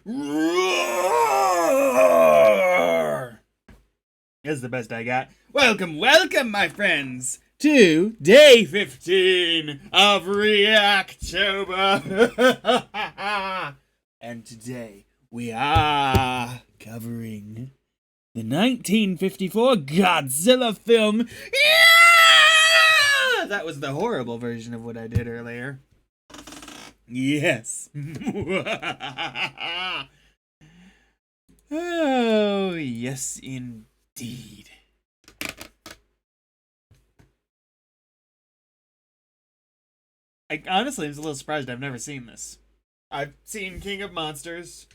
Roar! That's the best I got. Welcome, my friends, to day 15 of Reactober. And today we are covering the 1954 Godzilla film. Yeah! That was the horrible version of what I did earlier. Yes. Oh, yes, indeed. I honestly was a little surprised I've never seen this. I've seen King of Monsters.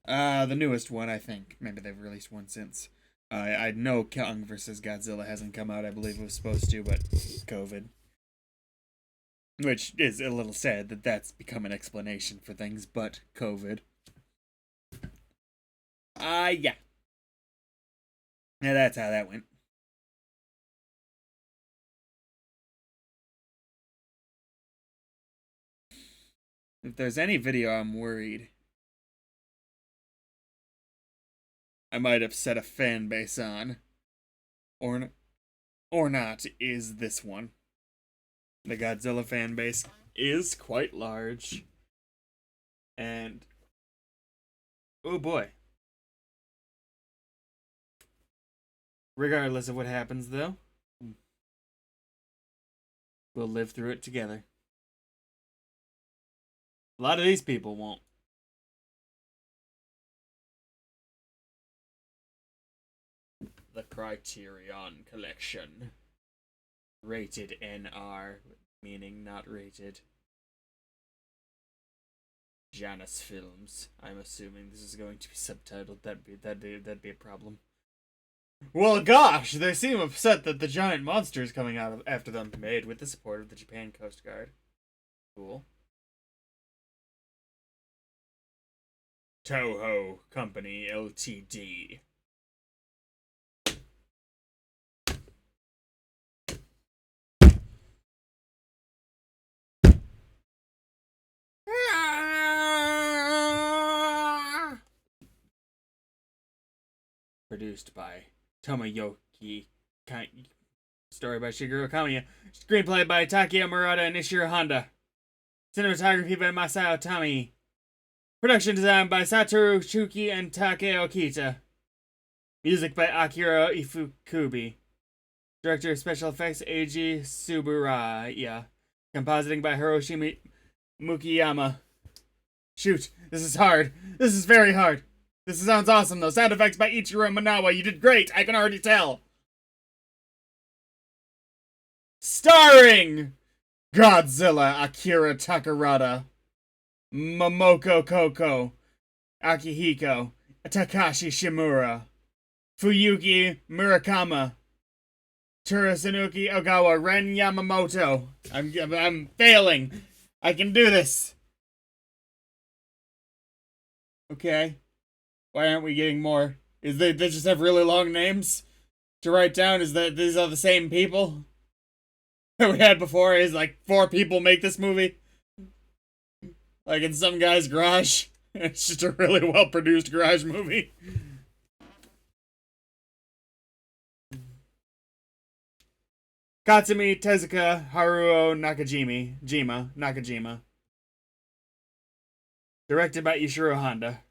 The newest one, I think. Maybe they've released one since. I know Kong vs. Godzilla hasn't come out. I believe it was supposed to, but COVID. Which is a little sad that that's become an explanation for things, but COVID. Yeah. Yeah, that's how that went. If there's any video I'm worried I might upset a fan base on, or not, is this one. The Godzilla fan base is quite large. And oh boy. Regardless of what happens though, we'll live through it together. A lot of these people won't. The Criterion Collection. Rated NR, meaning not rated. Janus Films. I'm assuming this is going to be subtitled. That'd be a problem. Well, gosh, they seem upset that the giant monster is coming out after them, made with the support of the Japan Coast Guard. Cool. Toho Company Ltd. Produced by Tomoyoki story by Shigeru Kamiya. Screenplay by Takeya Murata and Ishiro Honda. Cinematography by Masao Tamii. Production design by Satoru Shuki and Takeo Kita. Music by Akira Ifukubi. Director of Special Effects Eiji Tsuburaya. Compositing by Hiroshi Mukiyama. Shoot, this is hard. This is very hard. This sounds awesome though. Sound effects by Ichiro Manawa. You did great. I can already tell. Starring Godzilla Akira Takarada, Momoko Koko, Akihiko, Takashi Shimura, Fuyuki Murakama, Turasanuki Ogawa, Ren Yamamoto. I'm failing. I can do this. Okay. Why aren't we getting more? Is they just have really long names to write down? Is that these are the same people that we had before? Is like 4 people make this movie? Like in some guy's garage? It's just a really well produced garage movie. Katsumi Tezuka Haruo Nakajima. Directed by Ishiro Honda.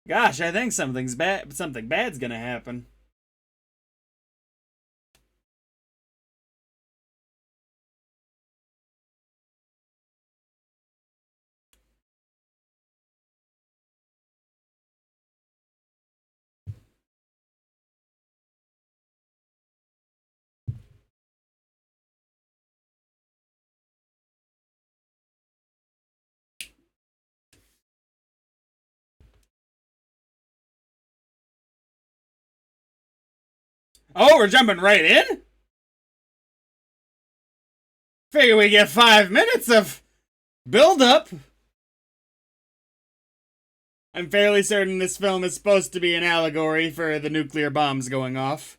Gosh, I think something bad's gonna happen. Oh, we're jumping right in? Figure we get 5 minutes of build-up. I'm fairly certain this film is supposed to be an allegory for the nuclear bombs going off.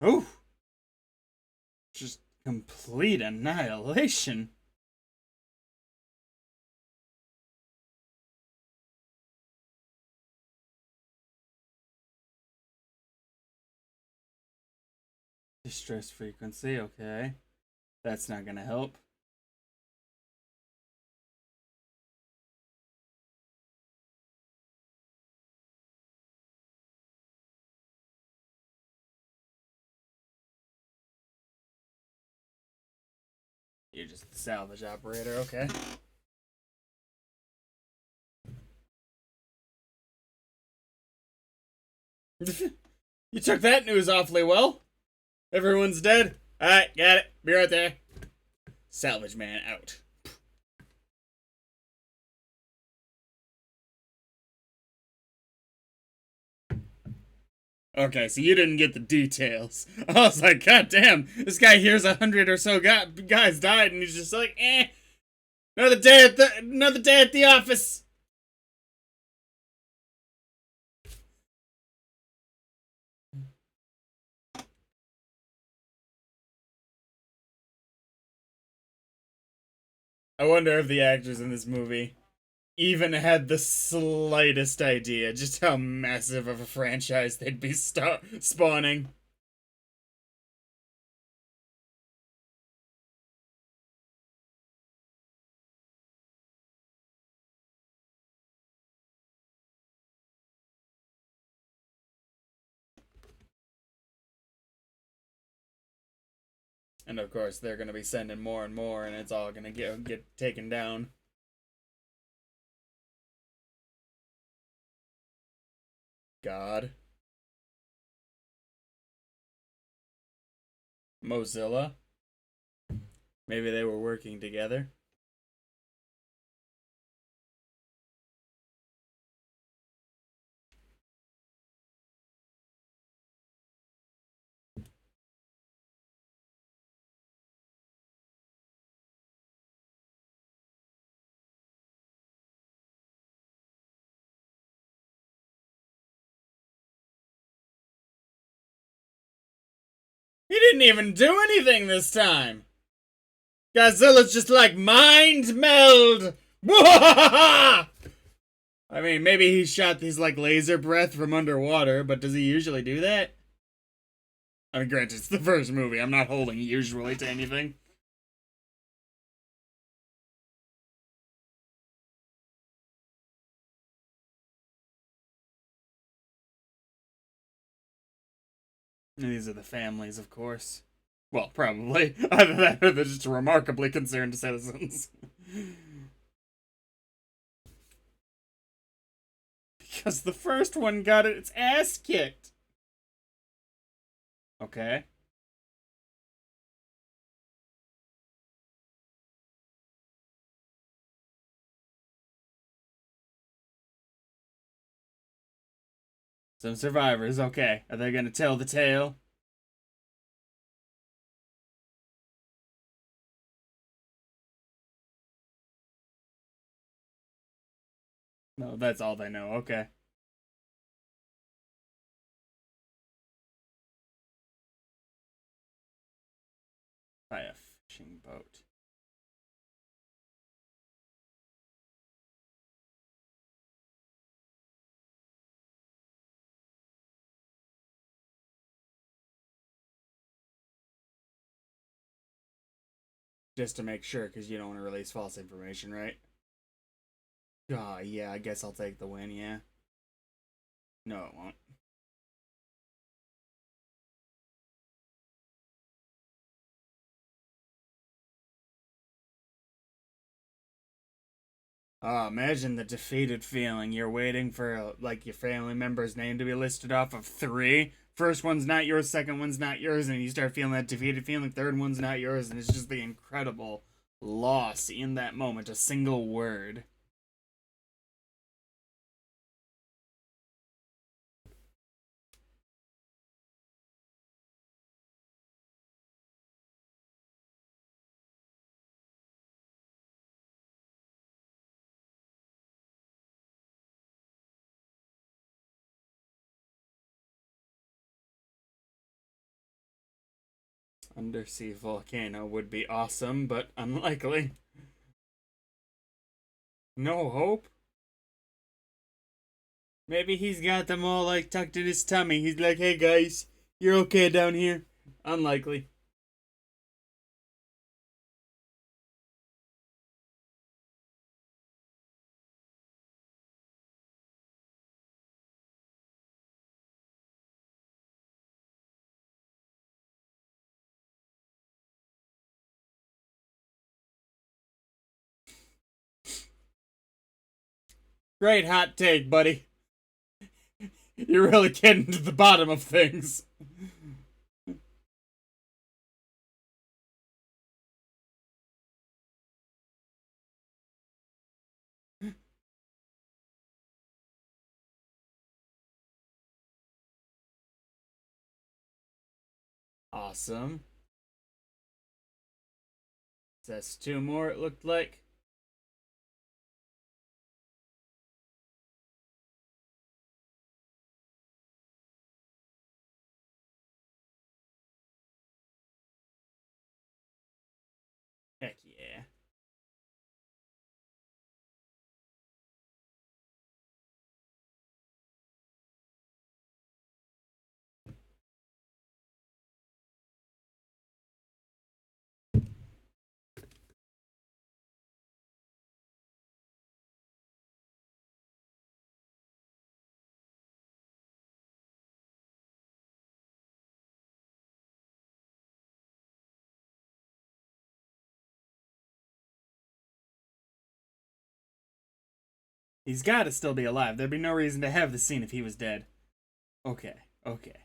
Oh, just complete annihilation. Distress frequency, okay. That's not gonna help. You're just the salvage operator, okay. You took that news awfully well. Everyone's dead. Alright, got it. Be right there. Salvage man out. Okay, so you didn't get the details. I was like, God damn, this guy hears 100 or so guys died, and he's just like, another day at the office. I wonder if the actors in this movie even had the slightest idea just how massive of a franchise they'd be spawning. And of course, they're gonna be sending more and more, and it's all gonna get taken down. God. Mozilla. Maybe they were working together. He didn't even do anything this time. Godzilla's just like mind meld. I mean, maybe he shot these like laser breath from underwater, but does he usually do that? I mean, granted, it's the first movie. I'm not holding usually to anything. And these are the families, of course. Well, probably. Either that or they're just remarkably concerned citizens. Because the first one got its ass kicked. Okay. Some survivors, okay. Are they gonna tell the tale? No, that's all they know, okay. By a fishing boat. Just to make sure, because you don't want to release false information, right? Oh, yeah, I guess I'll take the win, yeah. No, it won't. Oh, imagine the defeated feeling. You're waiting for, like, your family member's name to be listed off of three. First one's not yours, second one's not yours, and you start feeling that defeated feeling, third one's not yours, and it's just the incredible loss in that moment. A single word. Undersea volcano would be awesome, but unlikely. No hope? Maybe he's got them all like tucked in his tummy. He's like, hey guys, you're okay down here. Unlikely. Great hot take, buddy. You're really getting to the bottom of things. Awesome. That's two more, it looked like. Heck yeah. He's gotta still be alive. There'd be no reason to have the scene if he was dead. Okay, okay.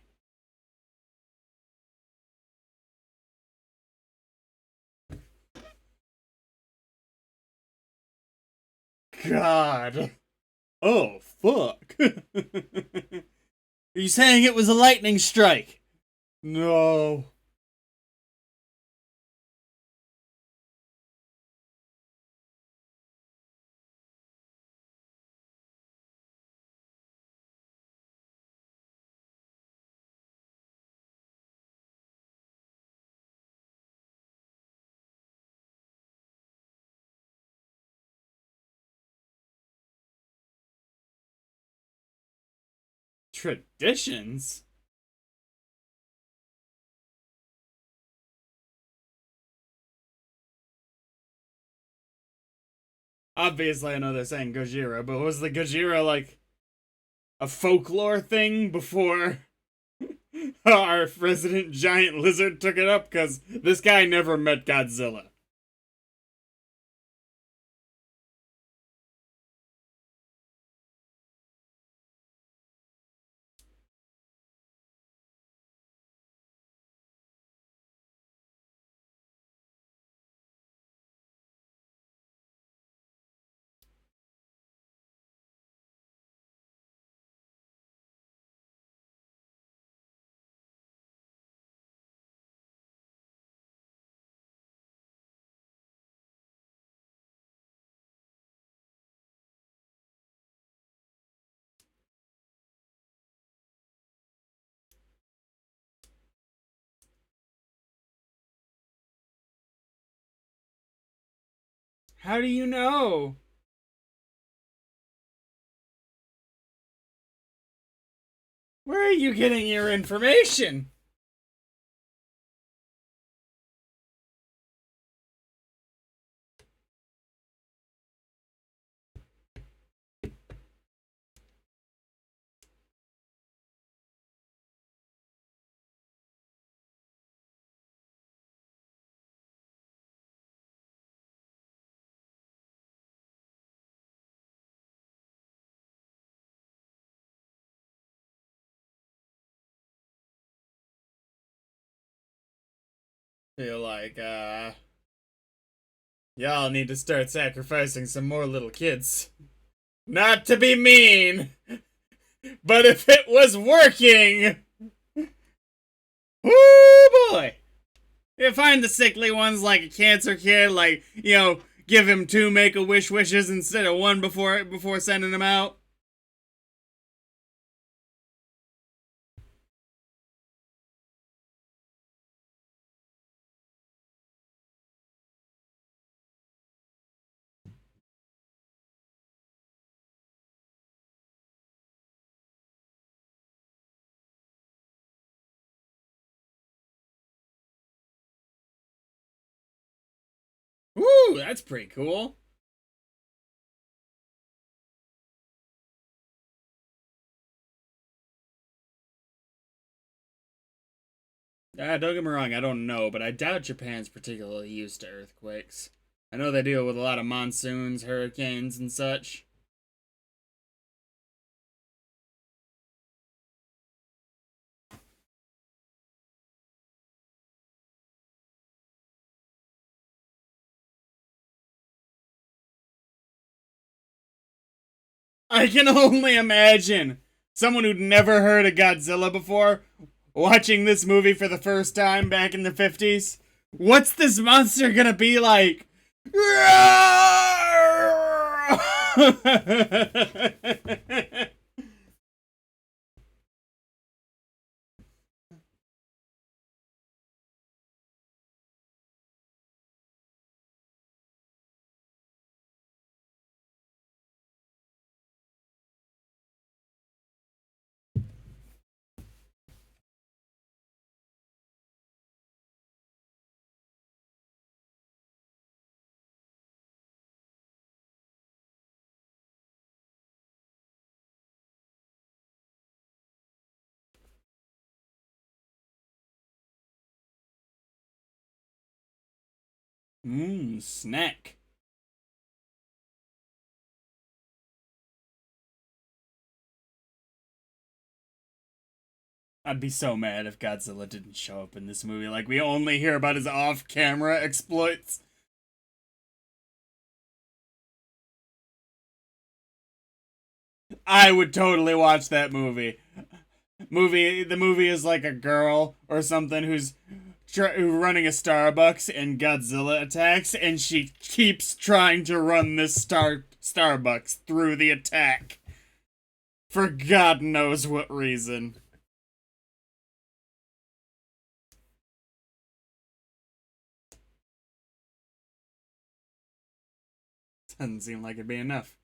God. Oh, fuck. Are you saying it was a lightning strike? No. Traditions? Obviously, I know they're saying Gojira, but was the Gojira like a folklore thing before our resident giant lizard took it up? Because this guy never met Godzilla. How do you know? Where are you getting your information? Feel like, y'all need to start sacrificing some more little kids. Not to be mean, but if it was working, whoo boy! You find the sickly ones like a cancer kid, like, give him two make-a-wish wishes instead of one before sending him out. Ooh, that's pretty cool. Don't get me wrong, I don't know, but I doubt Japan's particularly used to earthquakes. I know they deal with a lot of monsoons, hurricanes, and such. I can only imagine someone who'd never heard of Godzilla before watching this movie for the first time back in the 50s. What's this monster gonna be like? Snack. I'd be so mad if Godzilla didn't show up in this movie. Like, we only hear about his off camera exploits. I would totally watch that movie. The movie is like a girl or something who's running a Starbucks and Godzilla attacks, and she keeps trying to run this Starbucks through the attack. For God knows what reason. Doesn't seem like it'd be enough.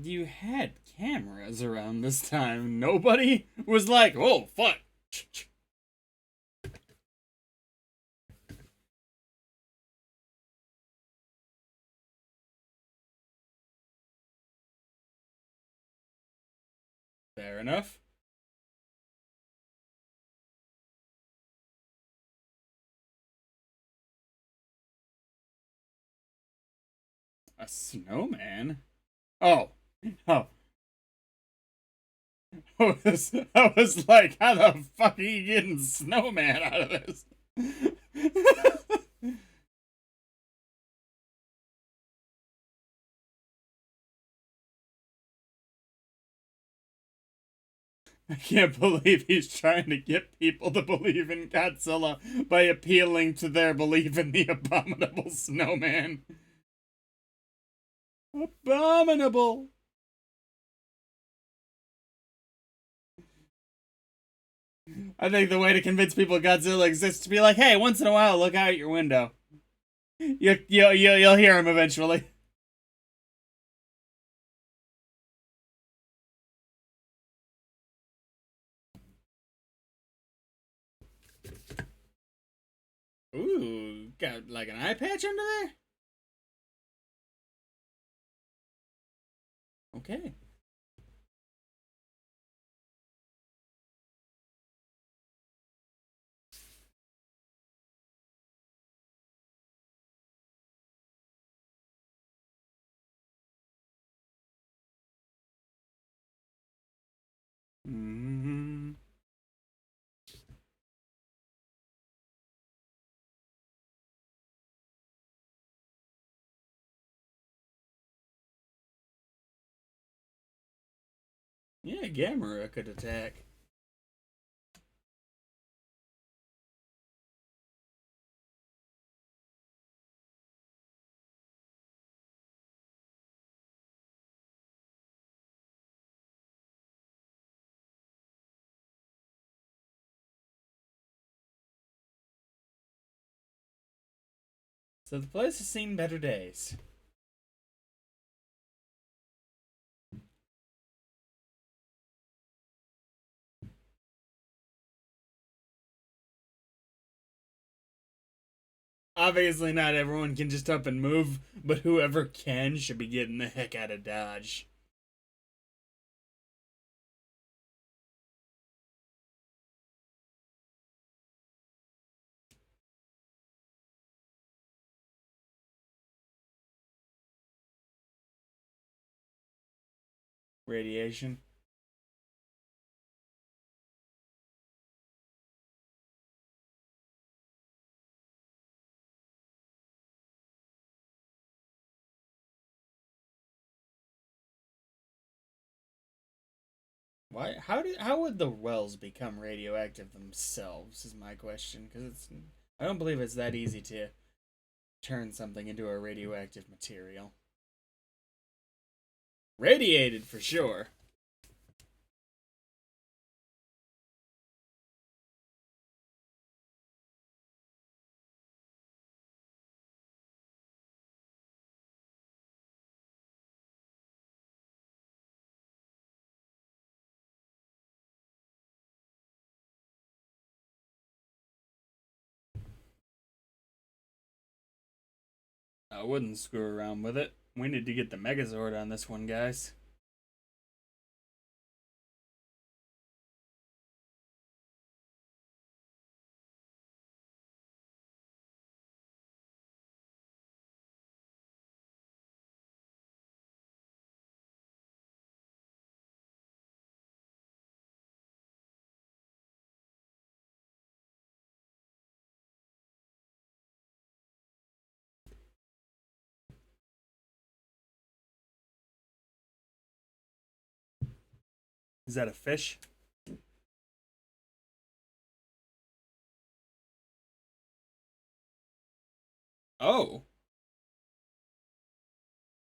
You had cameras around this time. Nobody was like, oh, fuck. Fair enough. A snowman? Oh. Oh. I was like, how the fuck are you getting snowman out of this? I can't believe he's trying to get people to believe in Godzilla by appealing to their belief in the abominable snowman. Abominable! I think the way to convince people Godzilla exists is to be like, hey, once in a while, look out your window. You'll hear him eventually. Ooh, got like an eye patch under there? Okay. Mm-hmm. Yeah, Gamera could attack. So the place has seen better days. Obviously, not everyone can just up and move, but whoever can should be getting the heck out of Dodge. Radiation. Why? How would the wells become radioactive themselves? Is my question, because I don't believe it's that easy to turn something into a radioactive material. Radiated for sure. I wouldn't screw around with it. We need to get the Megazord on this one, guys. Is that a fish? Oh.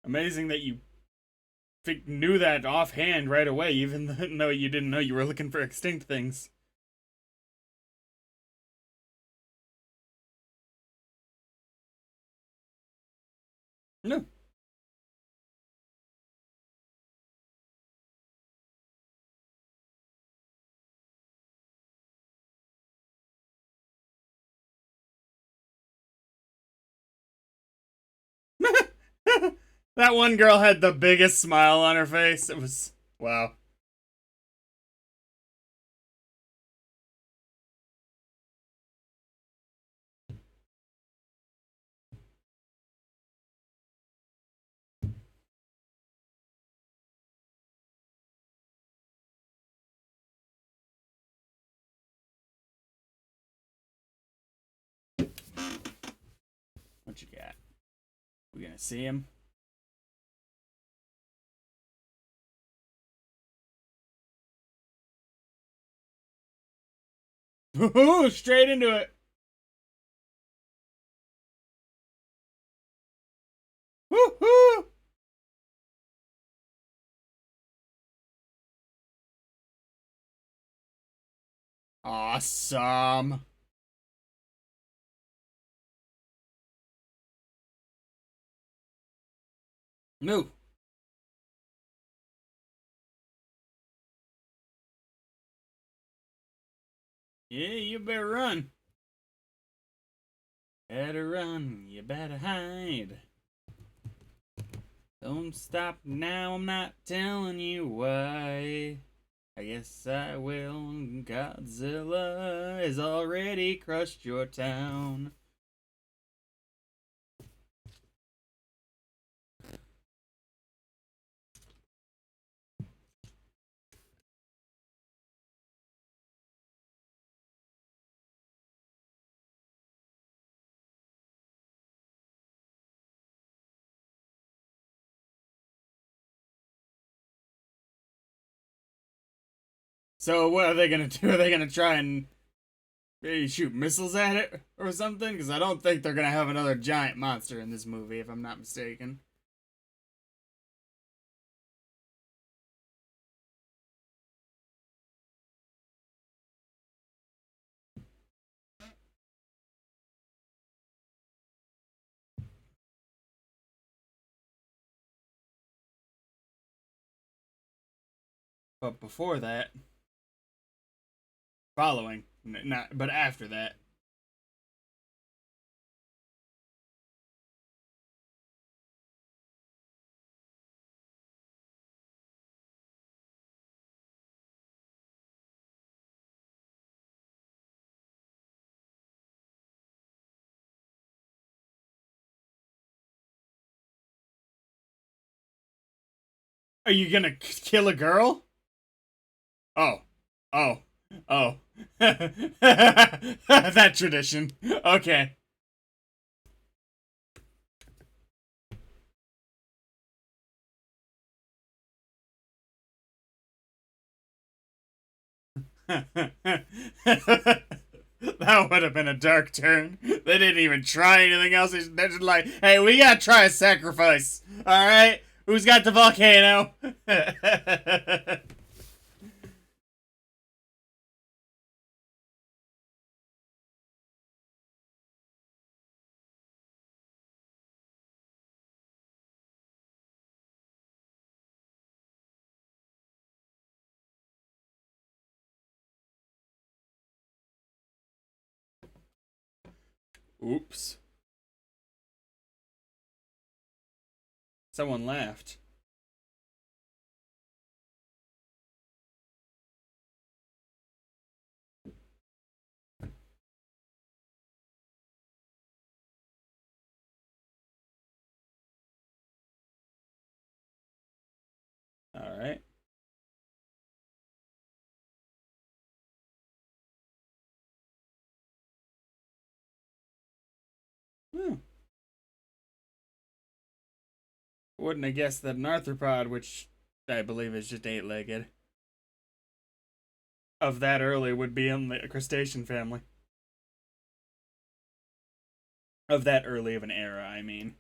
Amazing that you knew that offhand right away, even though you didn't know you were looking for extinct things. No. That one girl had the biggest smile on her face. It was wow. What you got? We gonna see him? Straight into it. Woo-hoo! Awesome. No. Yeah, you better run. Better run. You better hide. Don't stop now. I'm not telling you why. I guess I will. Godzilla has already crushed your town. So what are they gonna do? Are they gonna try and maybe shoot missiles at it or something? Because I don't think they're gonna have another giant monster in this movie, if I'm not mistaken. But before that, following, not, but after that. Are you gonna kill a girl? Oh, oh, oh. That tradition. Okay. That would have been a dark turn. They didn't even try anything else. They're just like, hey, we gotta try a sacrifice. Alright? Who's got the volcano? Oops. Someone laughed. Alright. Hmm. Wouldn't have guessed that an arthropod, which I believe is just eight-legged, of that early would be in the crustacean family. Of that early of an era, I mean.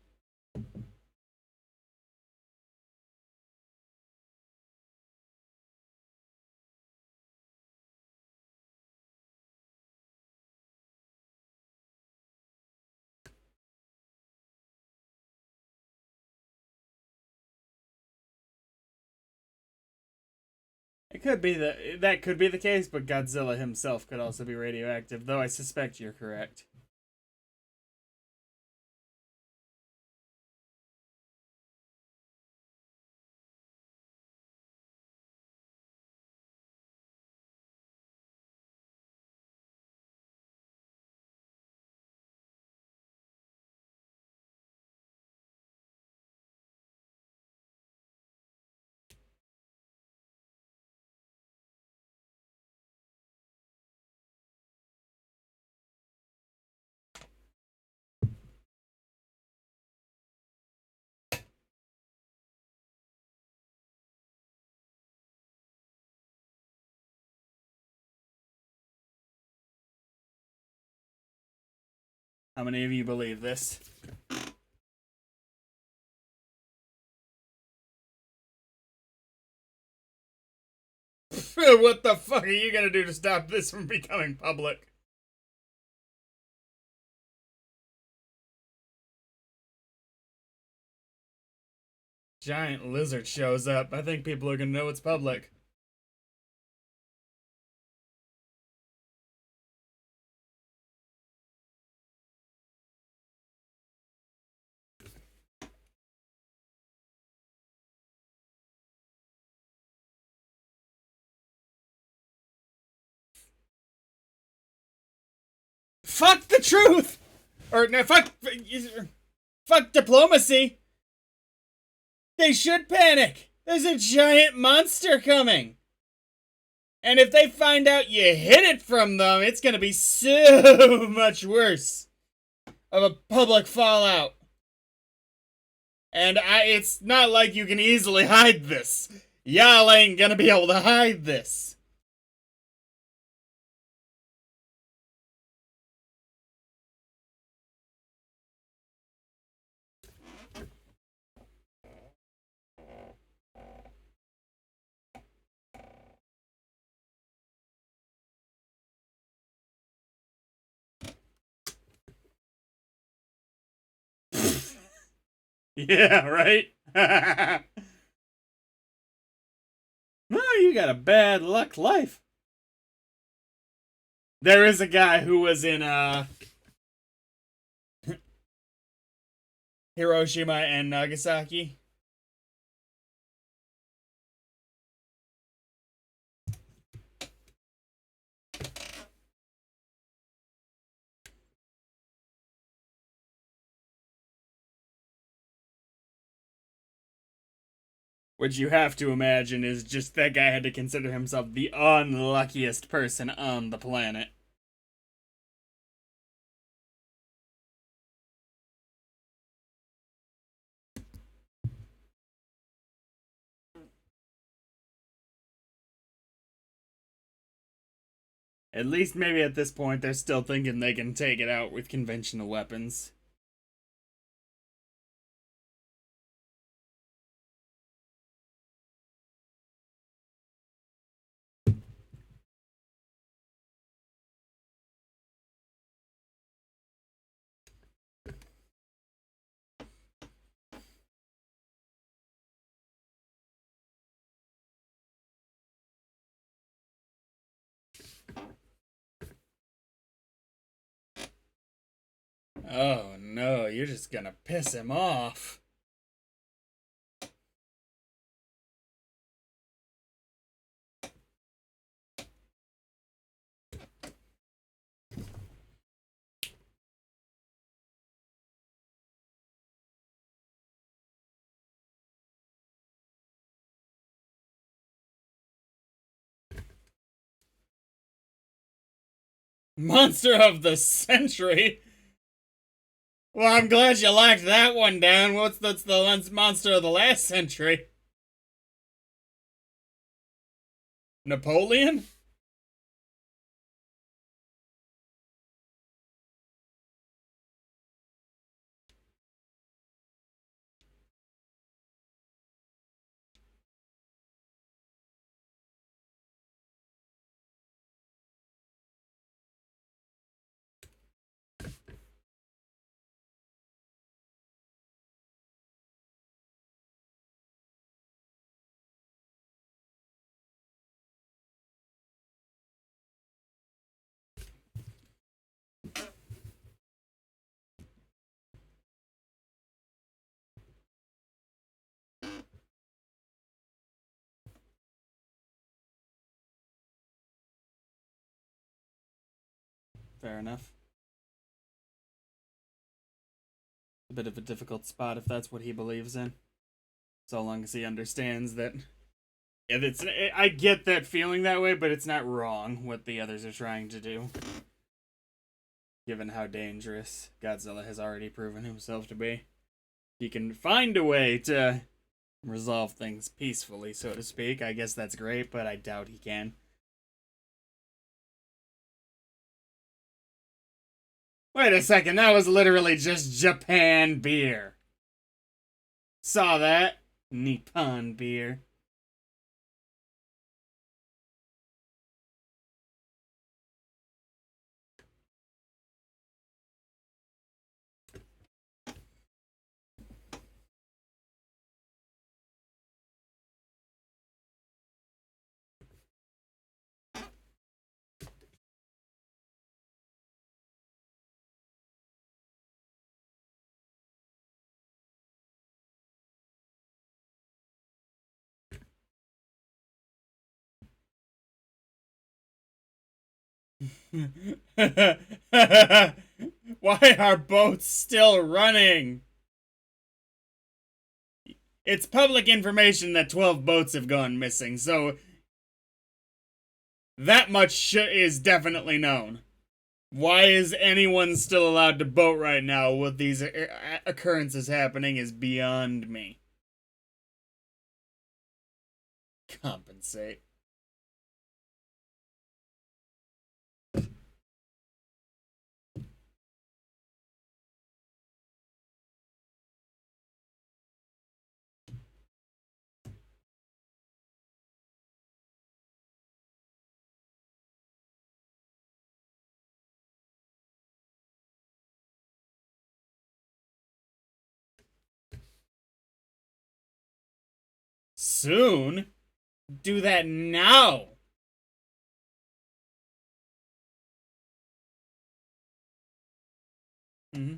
It could be that could be the case, but Godzilla himself could also be radioactive, though I suspect you're correct. How many of you believe this? What the fuck are you gonna do to stop this from becoming public? Giant lizard shows up. I think people are gonna know it's public. Fuck the truth! Or no, fuck diplomacy! They should panic! There's a giant monster coming! And if they find out you hid it from them, it's gonna be so much worse of a public fallout. And it's not like you can easily hide this. Y'all ain't gonna be able to hide this. Yeah, right? No, you got a bad luck life. There is a guy who was in Hiroshima and Nagasaki. Which you have to imagine is just that guy had to consider himself the unluckiest person on the planet. At least maybe at this point they're still thinking they can take it out with conventional weapons. Oh no, you're just gonna piss him off. Monster of the century? Well, I'm glad you locked that one down. That's the monster of the last century? Napoleon? Fair enough. A bit of a difficult spot if that's what he believes in. So long as he understands that. Yeah, I get that feeling that way, but it's not wrong what the others are trying to do. Given how dangerous Godzilla has already proven himself to be. He can find a way to resolve things peacefully, so to speak. I guess that's great, but I doubt he can. Wait a second, that was literally just Japan beer. Saw that? Nippon beer. Why are boats still running? It's public information that 12 boats have gone missing, so that much is definitely known. Why is anyone still allowed to boat right now with these occurrences happening is beyond me. Compensate. Soon? Do that now! Mm-hmm.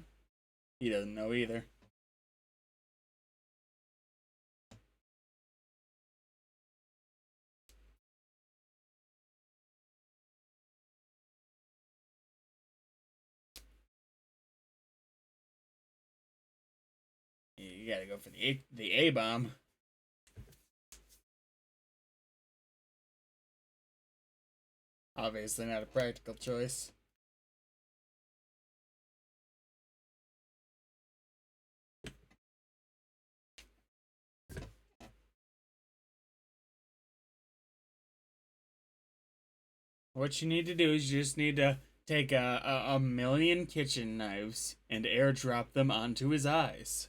He doesn't know either. You gotta go for the A bomb. Obviously not a practical choice. What you need to do is you just need to take a million kitchen knives and airdrop them onto his eyes.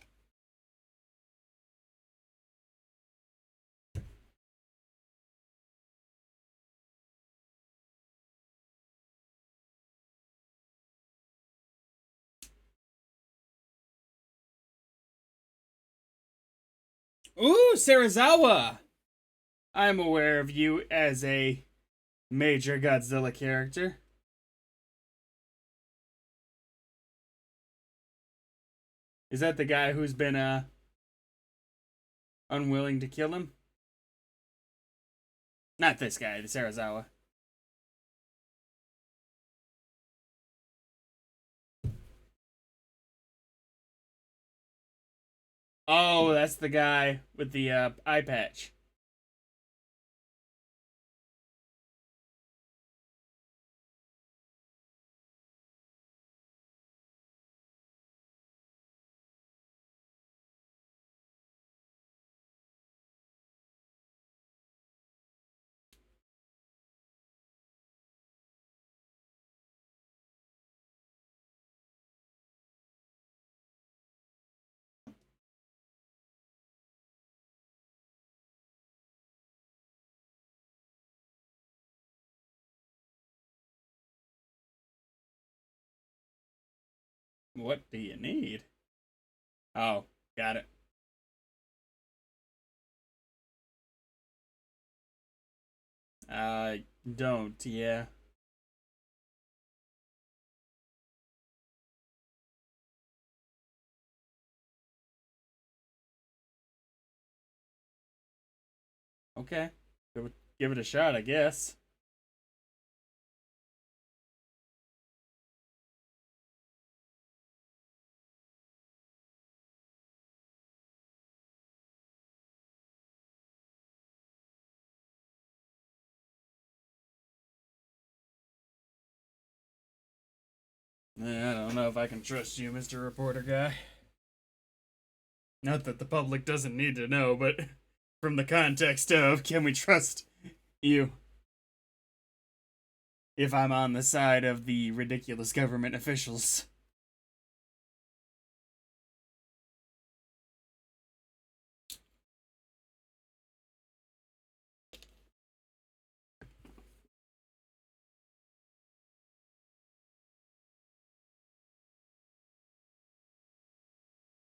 Ooh, Sarazawa! I'm aware of you as a major Godzilla character. Is that the guy who's been unwilling to kill him? Not this guy, the Sarazawa. Oh, that's the guy with the eye patch. What do you need? Oh, got it. Uh, don't, yeah. Okay. Give it a shot, I guess. I don't know if I can trust you, Mr. Reporter Guy. Not that the public doesn't need to know, but from the context of can we trust you if I'm on the side of the ridiculous government officials?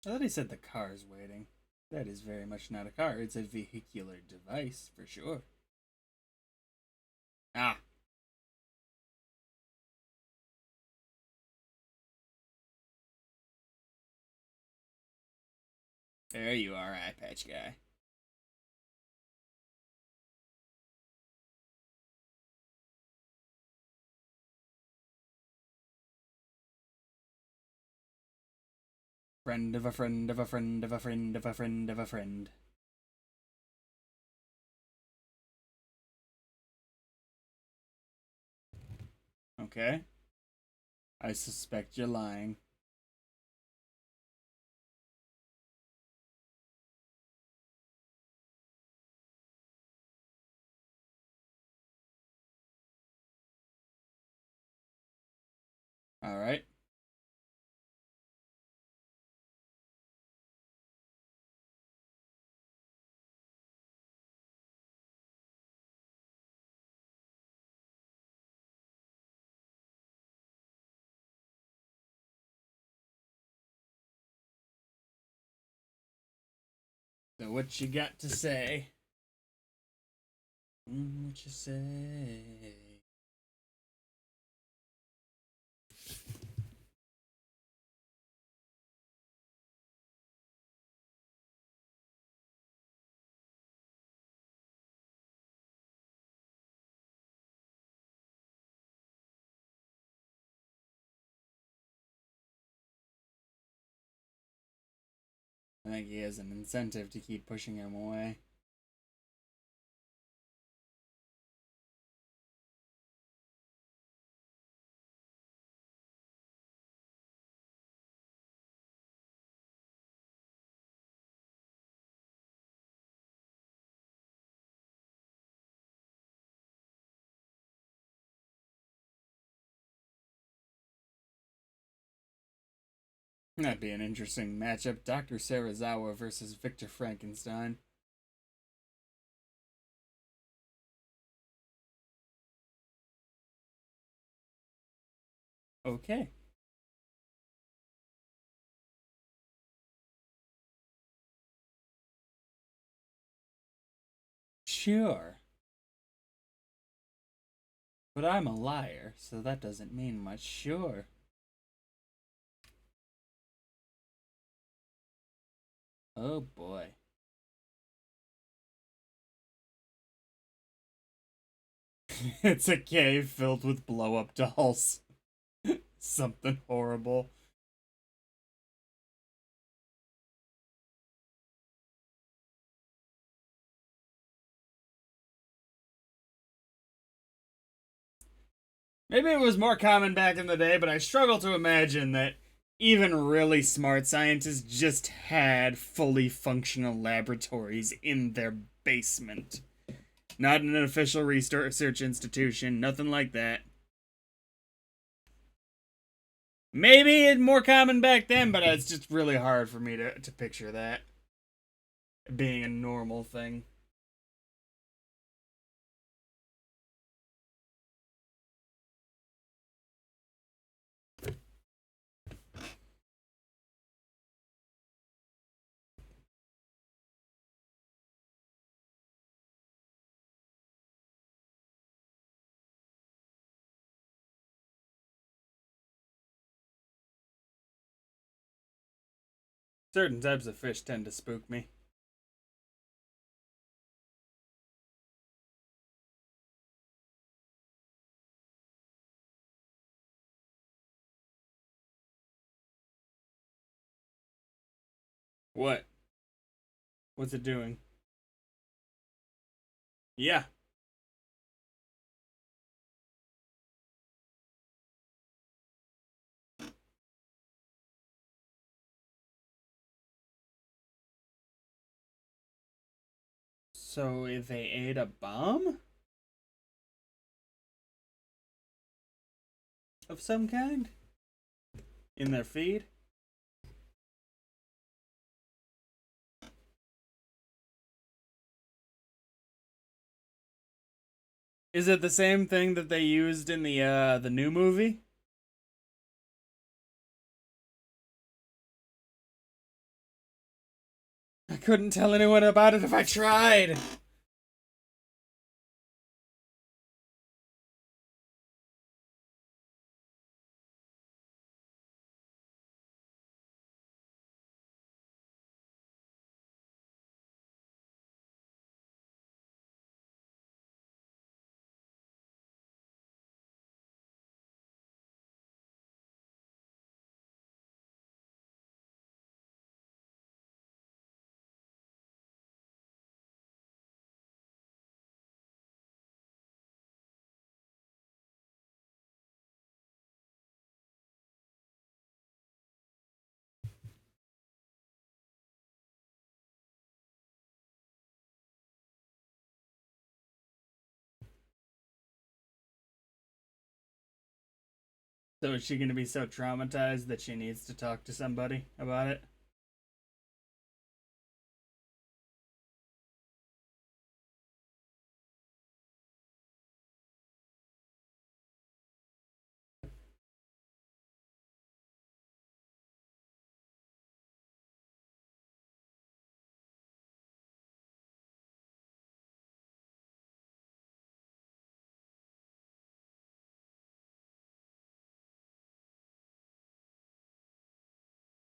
I thought he said the car's waiting. That is very much not a car. It's a vehicular device, for sure. Ah, there you are, eye patch guy. Friend of a friend of a friend of a friend of a friend of a friend. Okay. I suspect you're lying. Alright. So what you got to say? What you say? I think he has an incentive to keep pushing him away. That'd be an interesting matchup. Dr. Serizawa versus Victor Frankenstein. Okay. Sure. But I'm a liar, so that doesn't mean much. Sure. Oh boy. It's a cave filled with blow up dolls. Something horrible. Maybe it was more common back in the day, but I struggle to imagine that even really smart scientists just had fully functional laboratories in their basement. Not an official research institution, nothing like that. Maybe it's more common back then, but it's just really hard for me to picture that being a normal thing. Certain types of fish tend to spook me. What? What's it doing? Yeah. So if they ate a bomb of some kind in their feed? Is it the same thing that they used in the new movie? I couldn't tell anyone about it if I tried. So is she gonna be so traumatized that she needs to talk to somebody about it?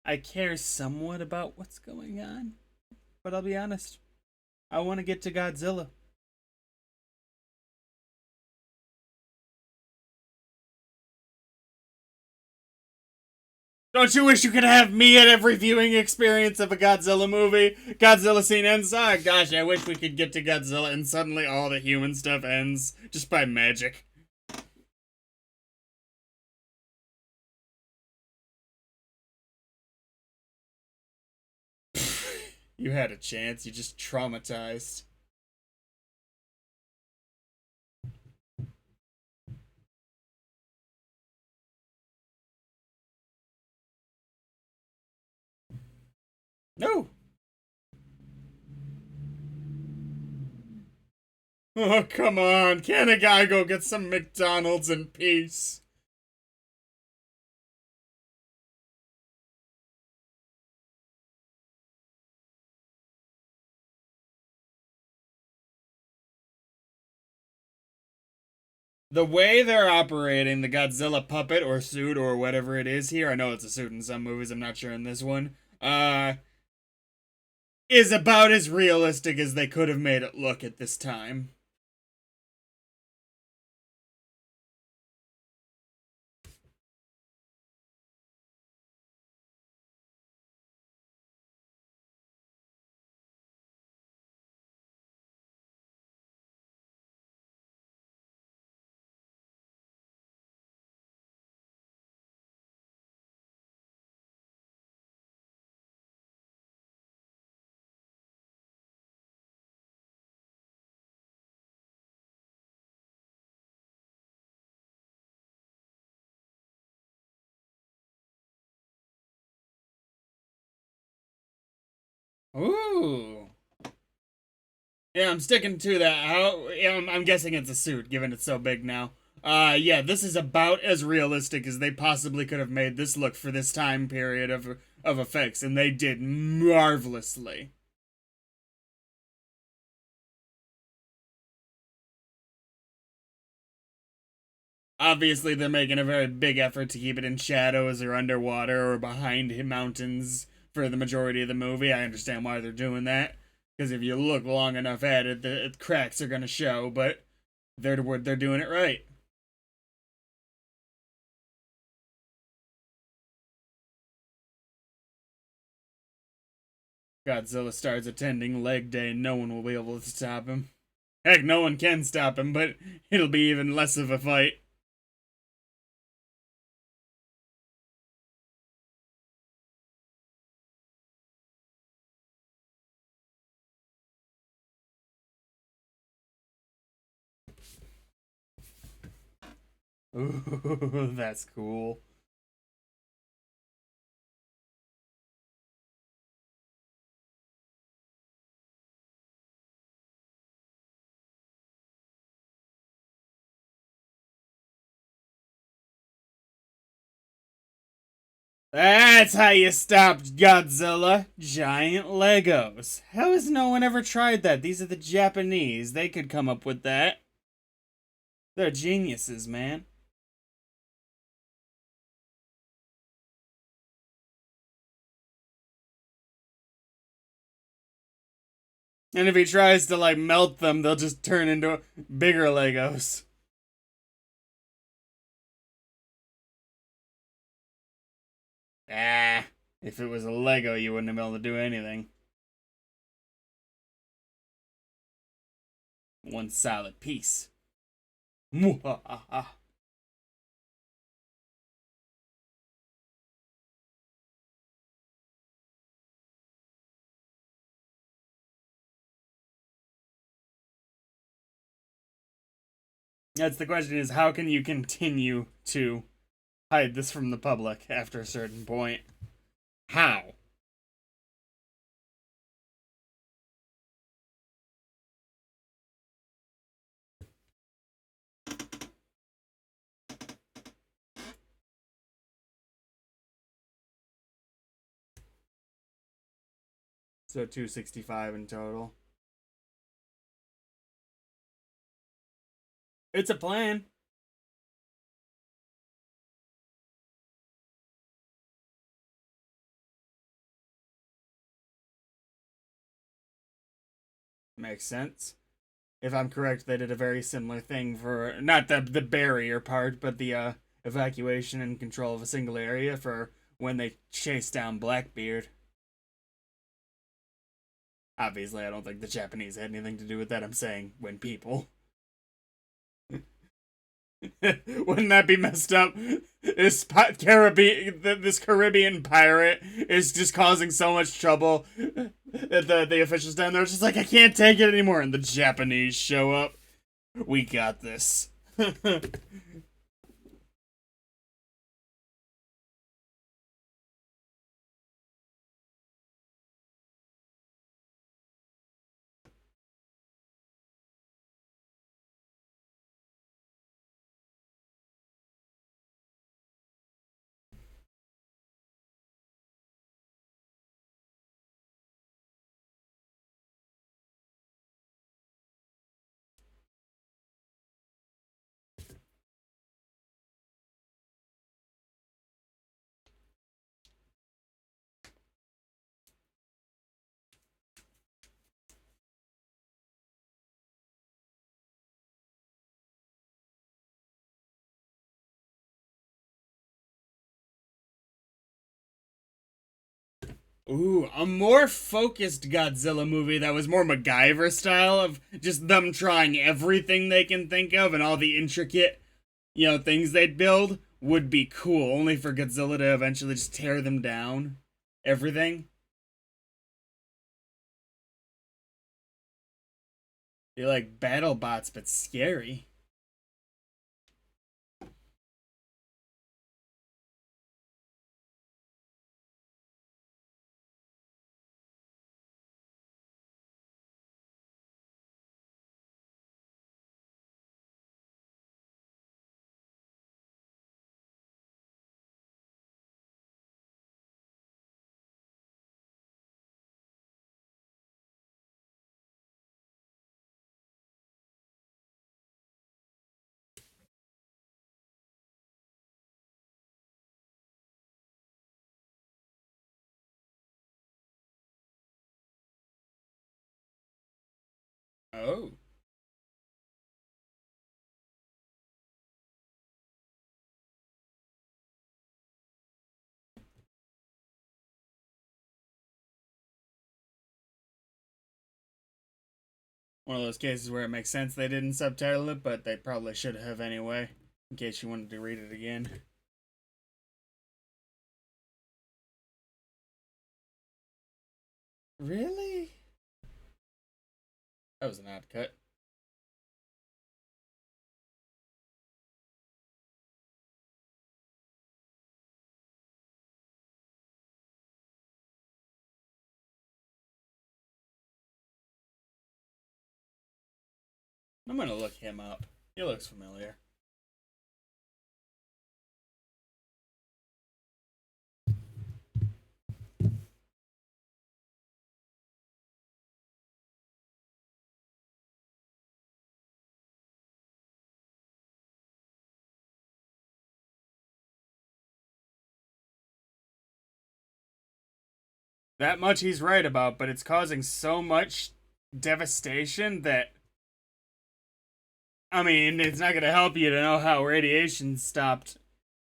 I care somewhat about what's going on, but I'll be honest. I want to get to Godzilla. Don't you wish you could have me at every viewing experience of a Godzilla movie? Godzilla scene ends. Ah, gosh, I wish we could get to Godzilla and suddenly all the human stuff ends just by magic. You had a chance, you just traumatized. No! Oh, come on. Can a guy go get some McDonald's in peace? The way they're operating the Godzilla puppet or suit or whatever it is here, I know it's a suit in some movies, I'm not sure in this one, is about as realistic as they could have made it look at this time. Ooh. Yeah, I'm sticking to that. I'm guessing it's a suit, given it's so big now. Yeah, this is about as realistic as they possibly could have made this look for this time period of effects, and they did marvelously. Obviously, they're making a very big effort to keep it in shadows or underwater or behind mountains for the majority of the movie. I understand why they're doing that, because if you look long enough at it, the cracks are gonna show. But they're doing it right. Godzilla starts attending leg day, no one will be able to stop him. Heck, no one can stop him, but it'll be even less of a fight. Ooh, that's cool. That's how you stopped Godzilla. Giant Legos. How has no one ever tried that? These are the Japanese. They could come up with that. They're geniuses, man. And if he tries to, like, melt them, they'll just turn into bigger Legos. Ah, if it was a Lego, you wouldn't have been able to do anything. One solid piece. That's the question: is how can you continue to hide this from the public after a certain point? How? So 265 in total. It's a plan. Makes sense. If I'm correct, they did a very similar thing for not the barrier part, but the evacuation and control of a single area for when they chased down Blackbeard. Obviously, I don't think the Japanese had anything to do with that. I'm saying when people. Wouldn't that be messed up? This Caribbean pirate is just causing so much trouble that the officials down there are just like, I can't take it anymore, and the Japanese show up. We got this. Ooh, a more focused Godzilla movie that was more MacGyver style of just them trying everything they can think of and all the intricate, things they'd build would be cool, only for Godzilla to eventually just tear them down. Everything. They're like battle bots, but scary. Oh. One of those cases where it makes sense they didn't subtitle it, but they probably should have anyway, in case you wanted to read it again. Really? That was an odd cut. I'm gonna look him up. He looks familiar. That much he's right about, but it's causing so much devastation that, I mean, it's not gonna help you to know how radiation stopped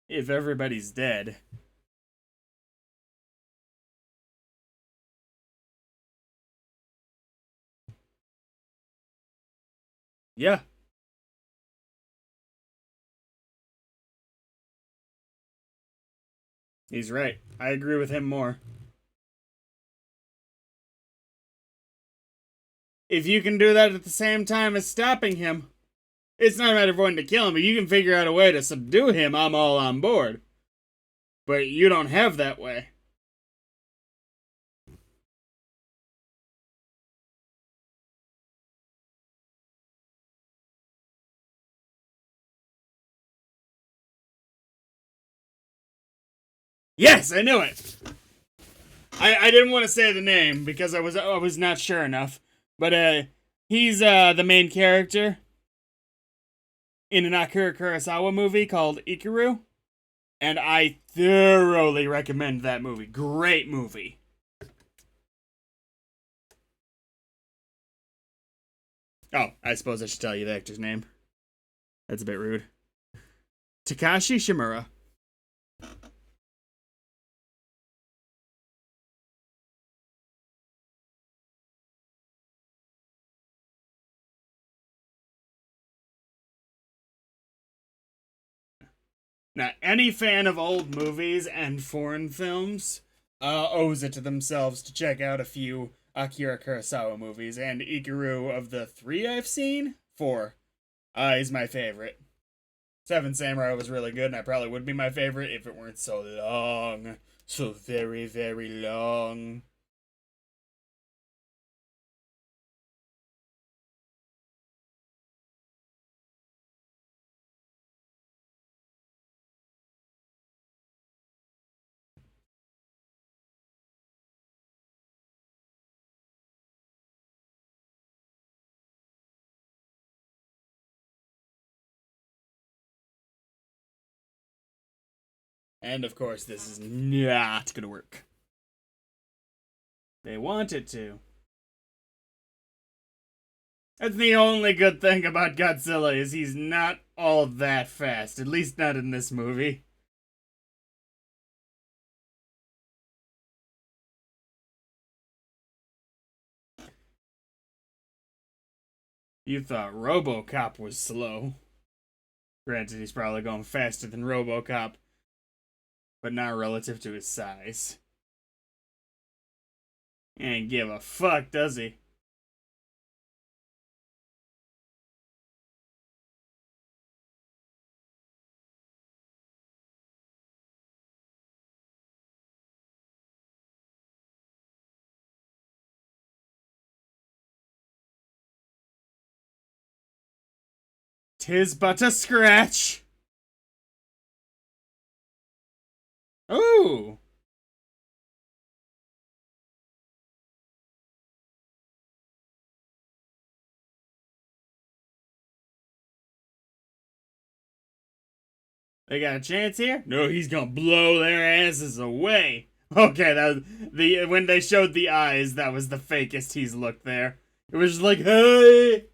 if everybody's dead. Yeah, he's right. I agree with him more. If you can do that at the same time as stopping him, it's not a matter of wanting to kill him. If you can figure out a way to subdue him, I'm all on board. But you don't have that way. Yes, I knew it. I didn't want to say the name because I was not sure enough. But he's the main character in an Akira Kurosawa movie called Ikiru, and I thoroughly recommend that movie. Great movie. Oh, I suppose I should tell you the actor's name. That's a bit rude. Takashi Shimura. Now, any fan of old movies and foreign films owes it to themselves to check out a few Akira Kurosawa movies, and Ikaru, of the three I've seen, four, is my favorite. Seven Samurai was really good, and I probably would be my favorite if it weren't so long. So very, very long. And of course, this is not gonna work. They want it to. That's the only good thing about Godzilla is he's not all that fast, at least not in this movie. You thought RoboCop was slow. Granted, he's probably going faster than RoboCop, but not relative to his size. Ain't give a fuck, does he? Tis but a scratch. Ooh. They got a chance here? No, he's gonna blow their asses away. Okay, that was the when they showed the eyes, that was the fakest he's looked there. It was just like, hey.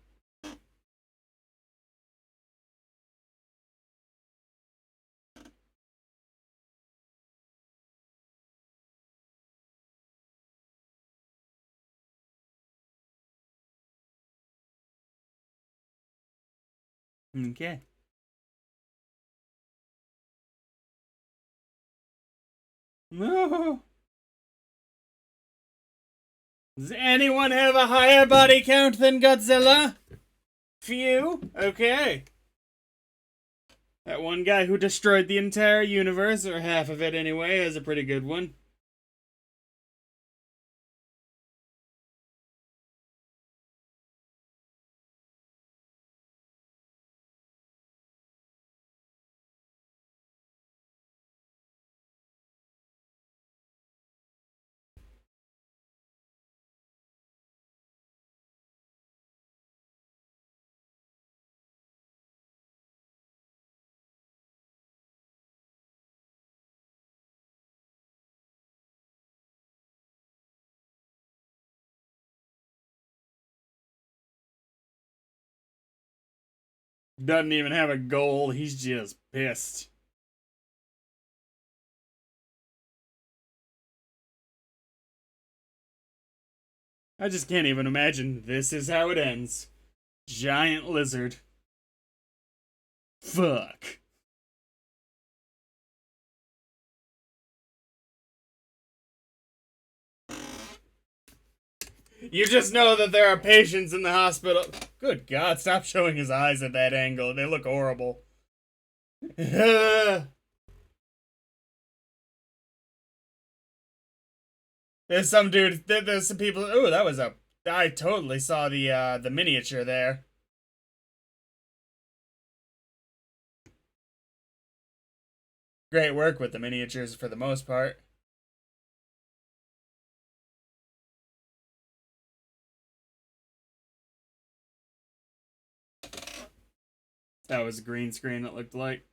Okay. No. Does anyone have a higher body count than Godzilla? Few? Okay. That one guy who destroyed the entire universe, or half of it anyway, is a pretty good one. Doesn't even have a goal, he's just pissed. I just can't even imagine this is how it ends. Giant lizard. Fuck. You just know that there are patients in the hospital. Good God, stop showing his eyes at that angle. They look horrible. There's some dude. There's some people. Ooh, that was a. I totally saw the miniature there. Great work with the miniatures for the most part. That was a green screen. It looked like.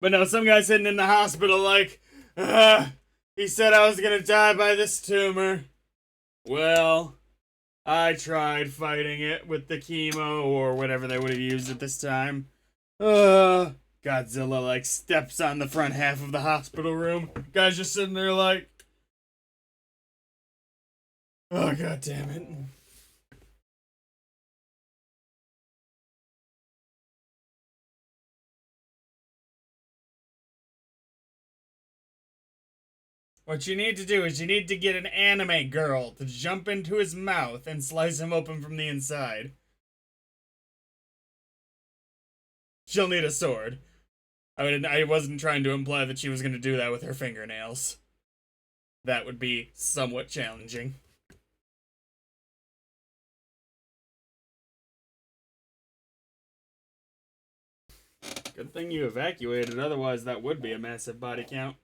But no, some guy sitting in the hospital like, he said I was gonna die by this tumor. Well, I tried fighting it with the chemo or whatever they would have used at this time. Godzilla like steps on the front half of the hospital room. Guy's just sitting there like, oh god damn it. What you need to do is you need to get an anime girl to jump into his mouth and slice him open from the inside. She'll need a sword. I wasn't trying to imply that she was going to do that with her fingernails. That would be somewhat challenging. Good thing you evacuated, otherwise that would be a massive body count.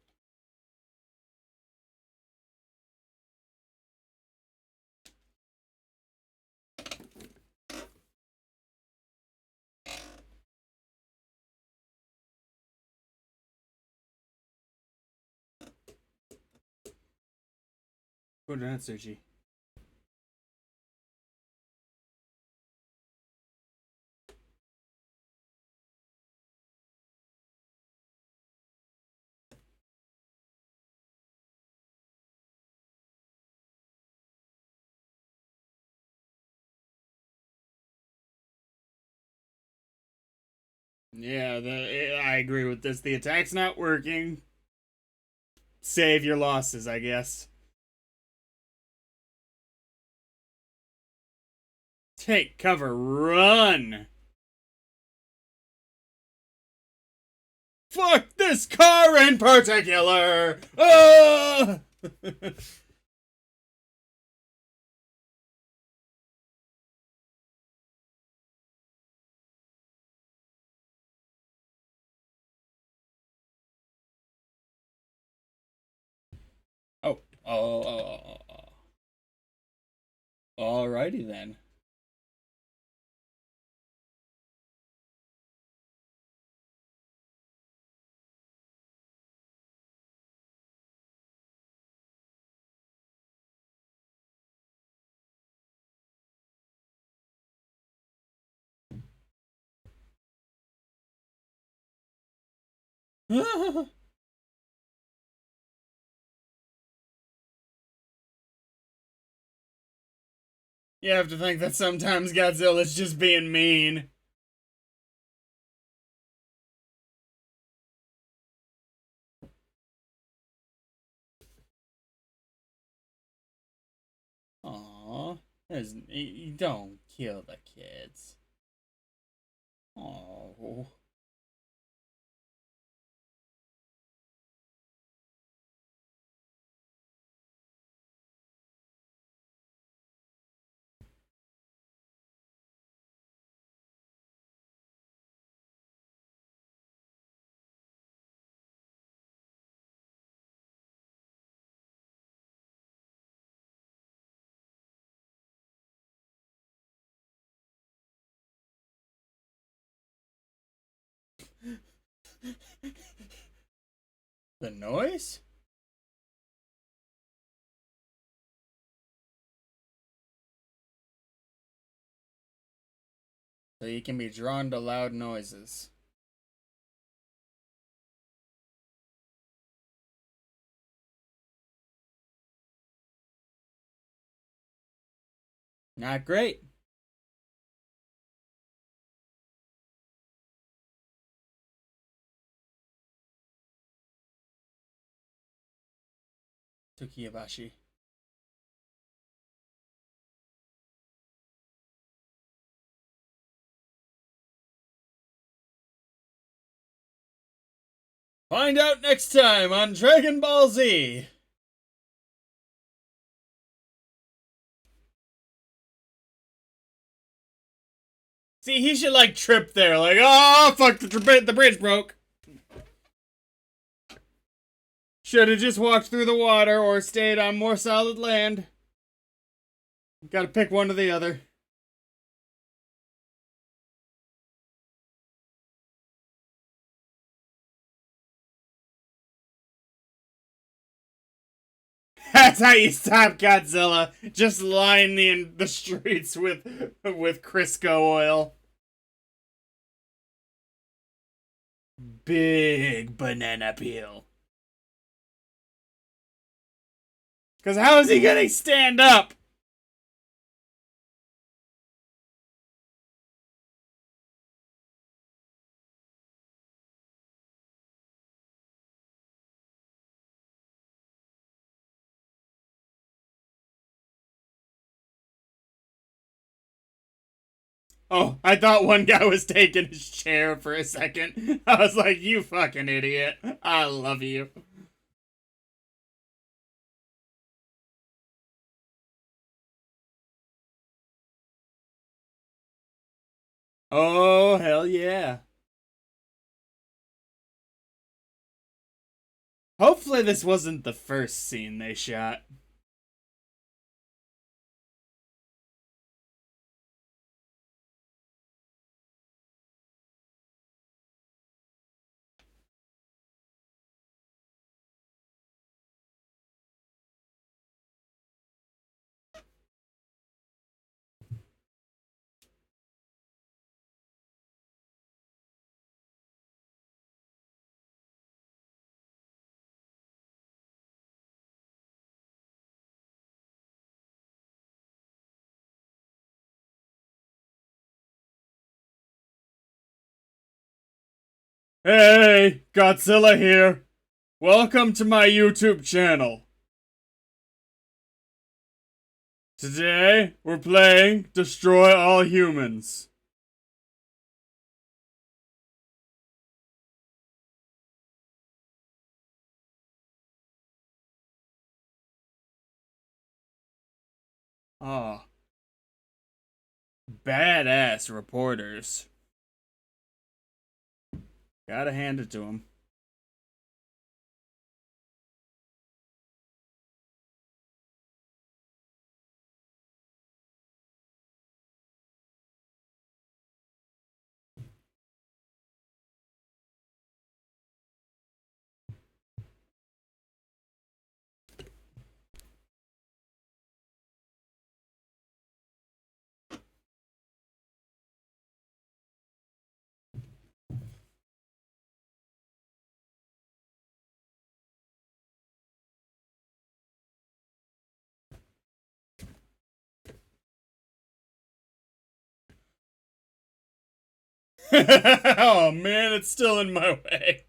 Put it on sushi. Yeah, I agree with this. The attack's not working. Save your losses, I guess. Take cover, run! Fuck this car in particular! Ah! Oh. Alrighty then. You have to think that sometimes Godzilla's just being mean. Aw, you don't kill the kids. Oh. The noise? So you can be drawn to loud noises. Not great. Tokiyabashi. Find out next time on Dragon Ball Z. See, he should like trip there, like, oh fuck, the bridge broke. Should have just walked through the water or stayed on more solid land. Gotta pick one or the other. That's how you stop Godzilla. Just line the streets with Crisco oil. Big banana peel. Because how is he gonna stand up? Oh, I thought one guy was taking his chair for a second. I was like, you fucking idiot. I love you. Oh, hell yeah. Hopefully this wasn't the first scene they shot. Hey, Godzilla here. Welcome to my YouTube channel. Today, we're playing Destroy All Humans. Oh, badass reporters. Gotta hand it to them. Oh man, it's still in my way.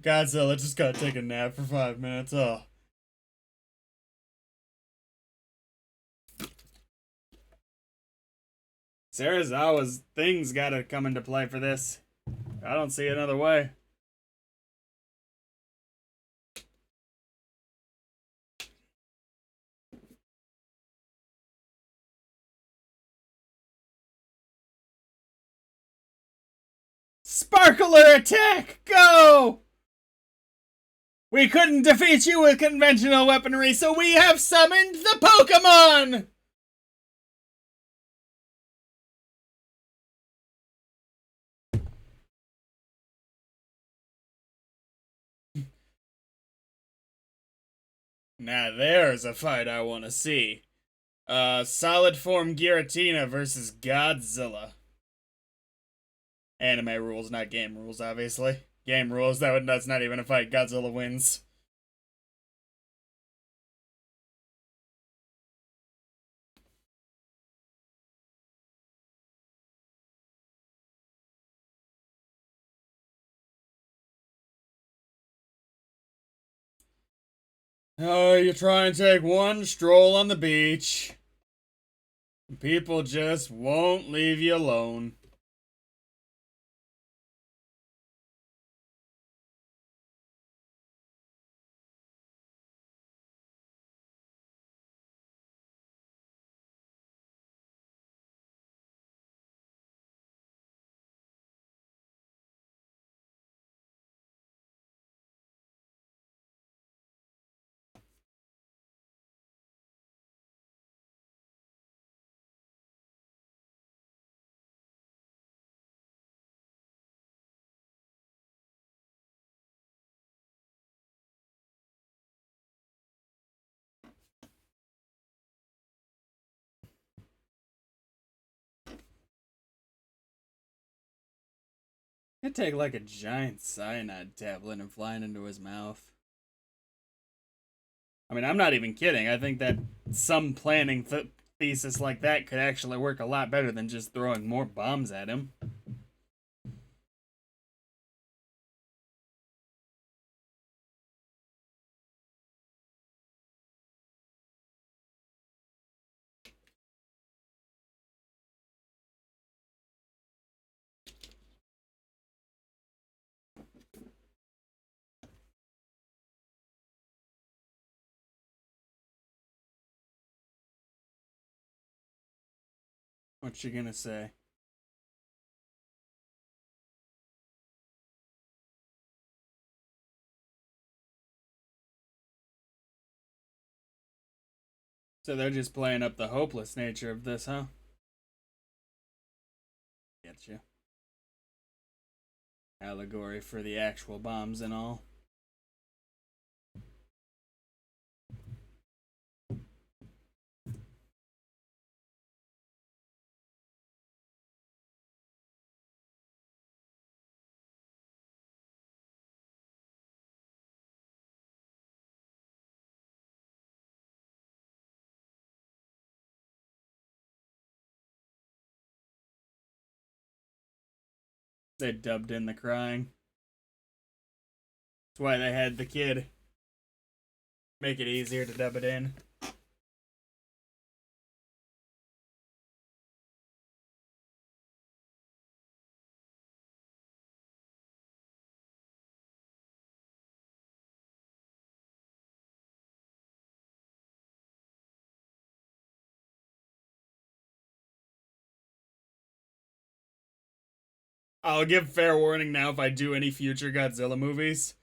Godzilla just gotta take a nap for 5 minutes. Oh. Sarazawa's things gotta come into play for this. I don't see another way. Sparkler attack! Go! We couldn't defeat you with conventional weaponry, so we have summoned the Pokemon! Now there's a fight I want to see. Solid form Giratina versus Godzilla. Anime rules, not game rules, obviously. Game rules, that's not even a fight. Godzilla wins. Oh, you try and take one stroll on the beach. People just won't leave you alone. Could take like a giant cyanide tablet and fly it into his mouth. I mean, I'm not even kidding. I think that some planning thesis like that could actually work a lot better than just throwing more bombs at him. What you gonna say? So they're just playing up the hopeless nature of this, huh? Get you. Allegory for the actual bombs and all. They dubbed in the crying. That's why they had the kid. Make it easier to dub it in. I'll give fair warning now if I do any future Godzilla movies.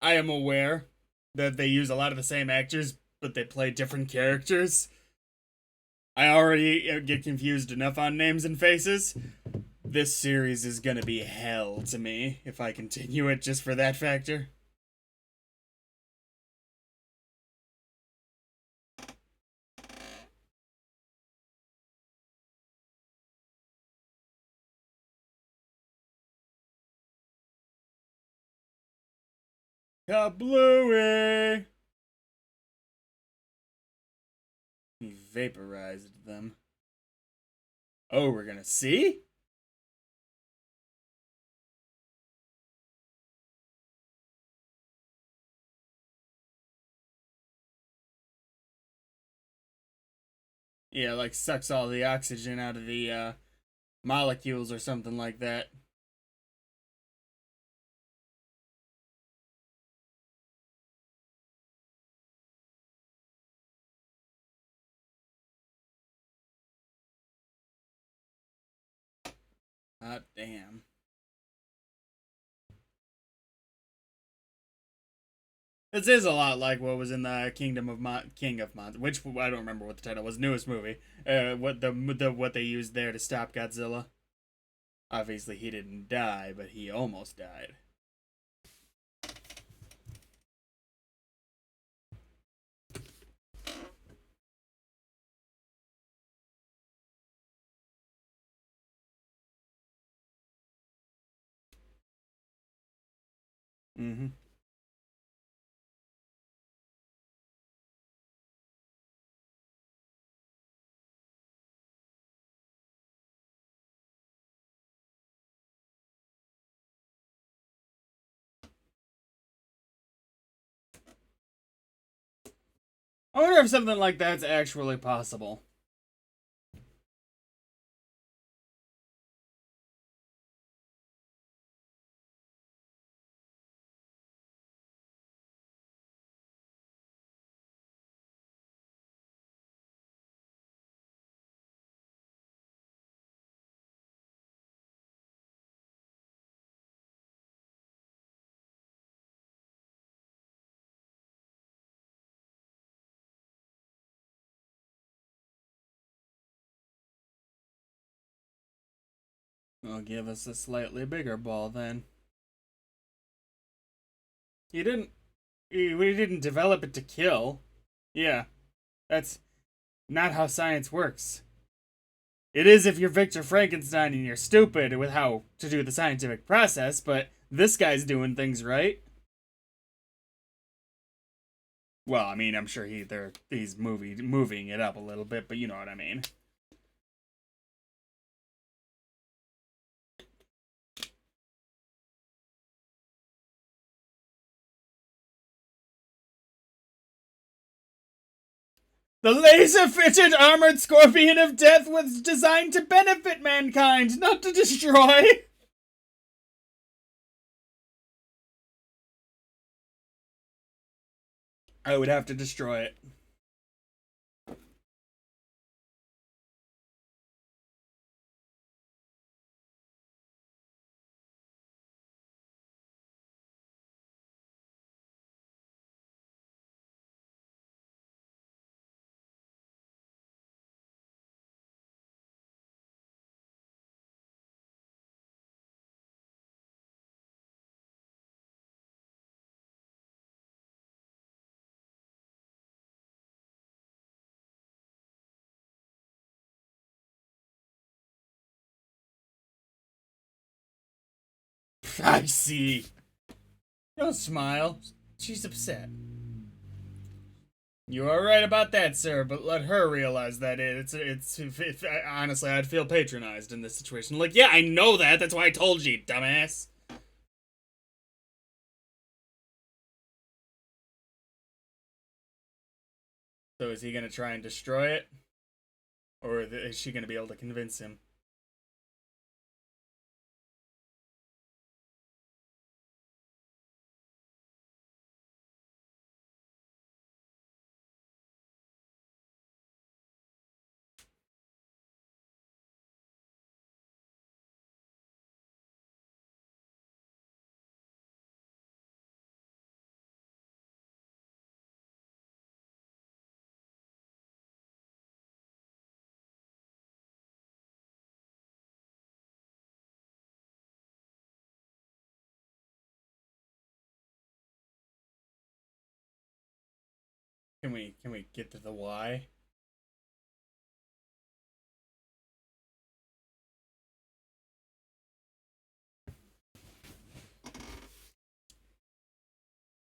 I am aware that they use a lot of the same actors, but they play different characters. I already get confused enough on names and faces. This series is gonna be hell to me if I continue it just for that factor. Kablooey! He vaporized them. Oh, we're gonna see? Yeah, like sucks all the oxygen out of the molecules or something like that. Hot damn. This is a lot like what was in the King of Monsters, which I don't remember what the title was. Newest movie. What they used there to stop Godzilla. Obviously, he didn't die, but he almost died. Mm-hmm. I wonder if something like that's actually possible. Well, give us a slightly bigger ball then. He didn't. We didn't develop it to kill. Yeah, that's not how science works. It is if you're Victor Frankenstein and you're stupid with how to do the scientific process, but this guy's doing things right. Well, I mean, I'm sure he's moving it up a little bit, but you know what I mean. The laser-fitted armored scorpion of death was designed to benefit mankind, not to destroy. I would have to destroy it. I see. Don't smile. She's upset. You are right about that, sir, but let her realize that honestly, I'd feel patronized in this situation. Like, yeah, I know that. That's why I told you, dumbass. So is he gonna try and destroy it? Or is she gonna be able to convince him? Can we get to the why?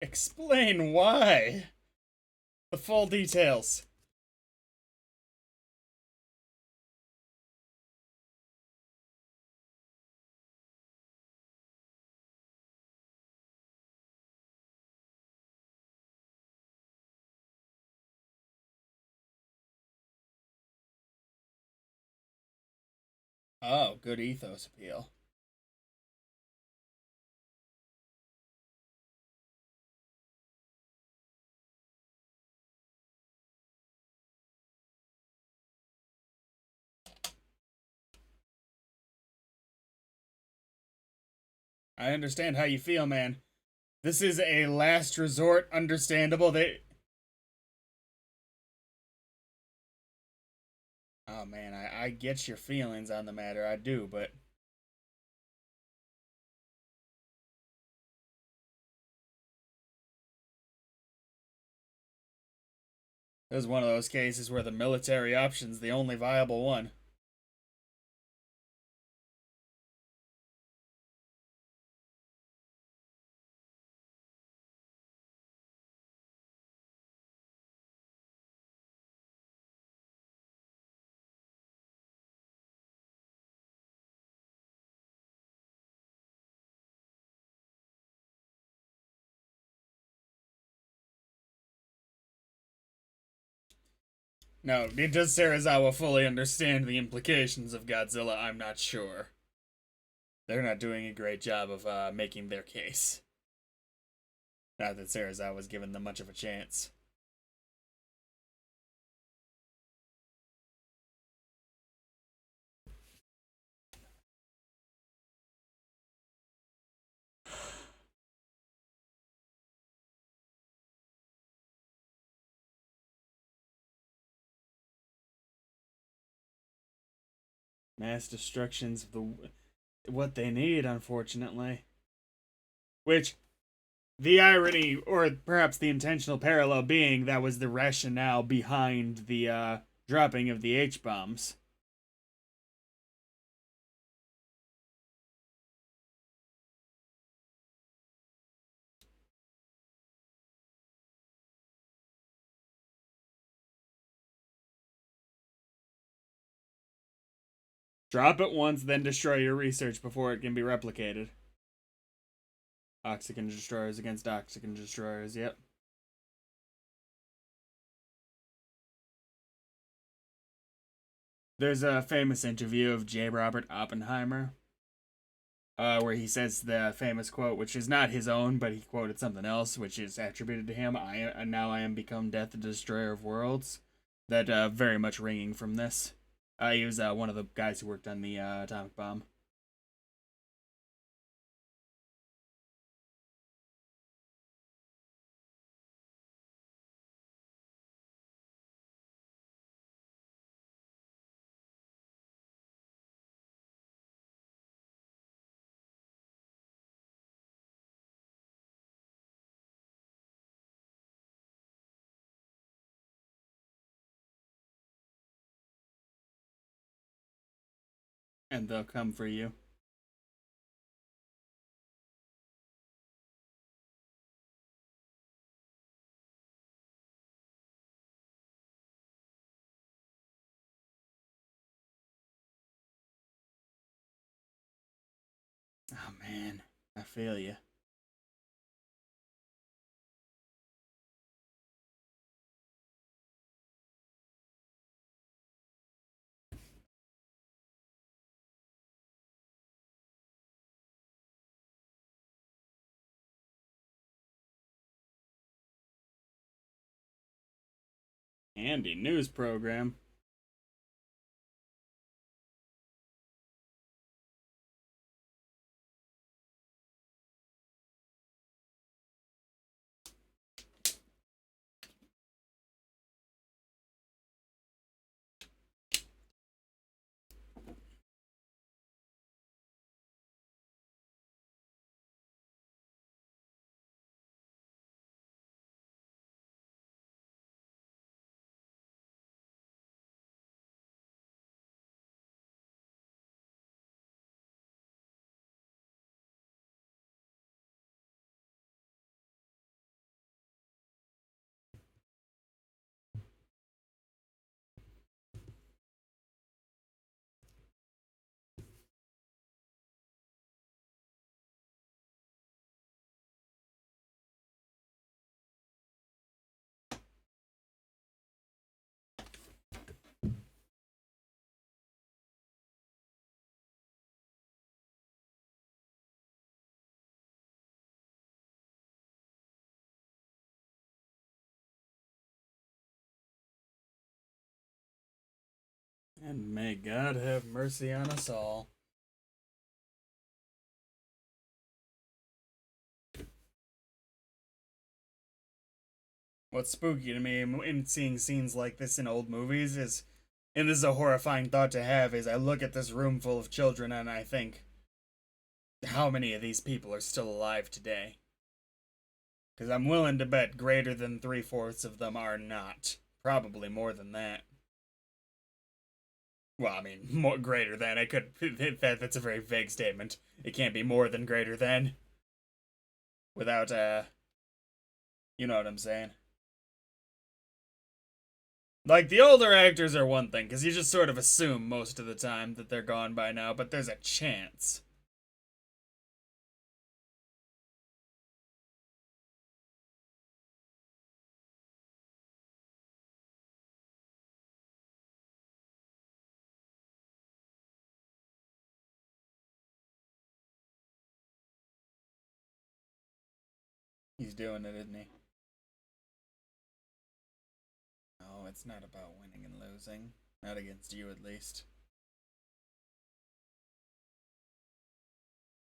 Explain why. The full details. Oh, good ethos appeal. I understand how you feel, man. This is a last resort, understandable. Oh man, I get your feelings on the matter, I do, but it was one of those cases where the military option's the only viable one. Now, does Serizawa fully understand the implications of Godzilla? I'm not sure. They're not doing a great job of making their case. Not that Serizawa's given them much of a chance. Mass destructions of what they need, unfortunately. Which, the irony, or perhaps the intentional parallel being that was the rationale behind the dropping of the H-bombs. Drop it once, then destroy your research before it can be replicated. Oxygen destroyers against oxygen destroyers, yep. There's a famous interview of J. Robert Oppenheimer, where he says the famous quote, which is not his own, but he quoted something else, which is attributed to him. Now I am become death, the destroyer of worlds. That very much ringing from this. He was one of the guys who worked on the atomic bomb. And they'll come for you. Oh man, I feel you. Handy news program. And may God have mercy on us all. What's spooky to me in seeing scenes like this in old movies is, and this is a horrifying thought to have, is I look at this room full of children and I think, how many of these people are still alive today? Because I'm willing to bet greater than 3/4 of them are not. Probably more than that. Well, I mean, more greater than. I could. That's a very vague statement. It can't be more than greater than. Without, you know what I'm saying. Like, the older actors are one thing, because you just sort of assume most of the time that they're gone by now, but there's a chance. He's doing it, isn't he? No, it's not about winning and losing. Not against you, at least.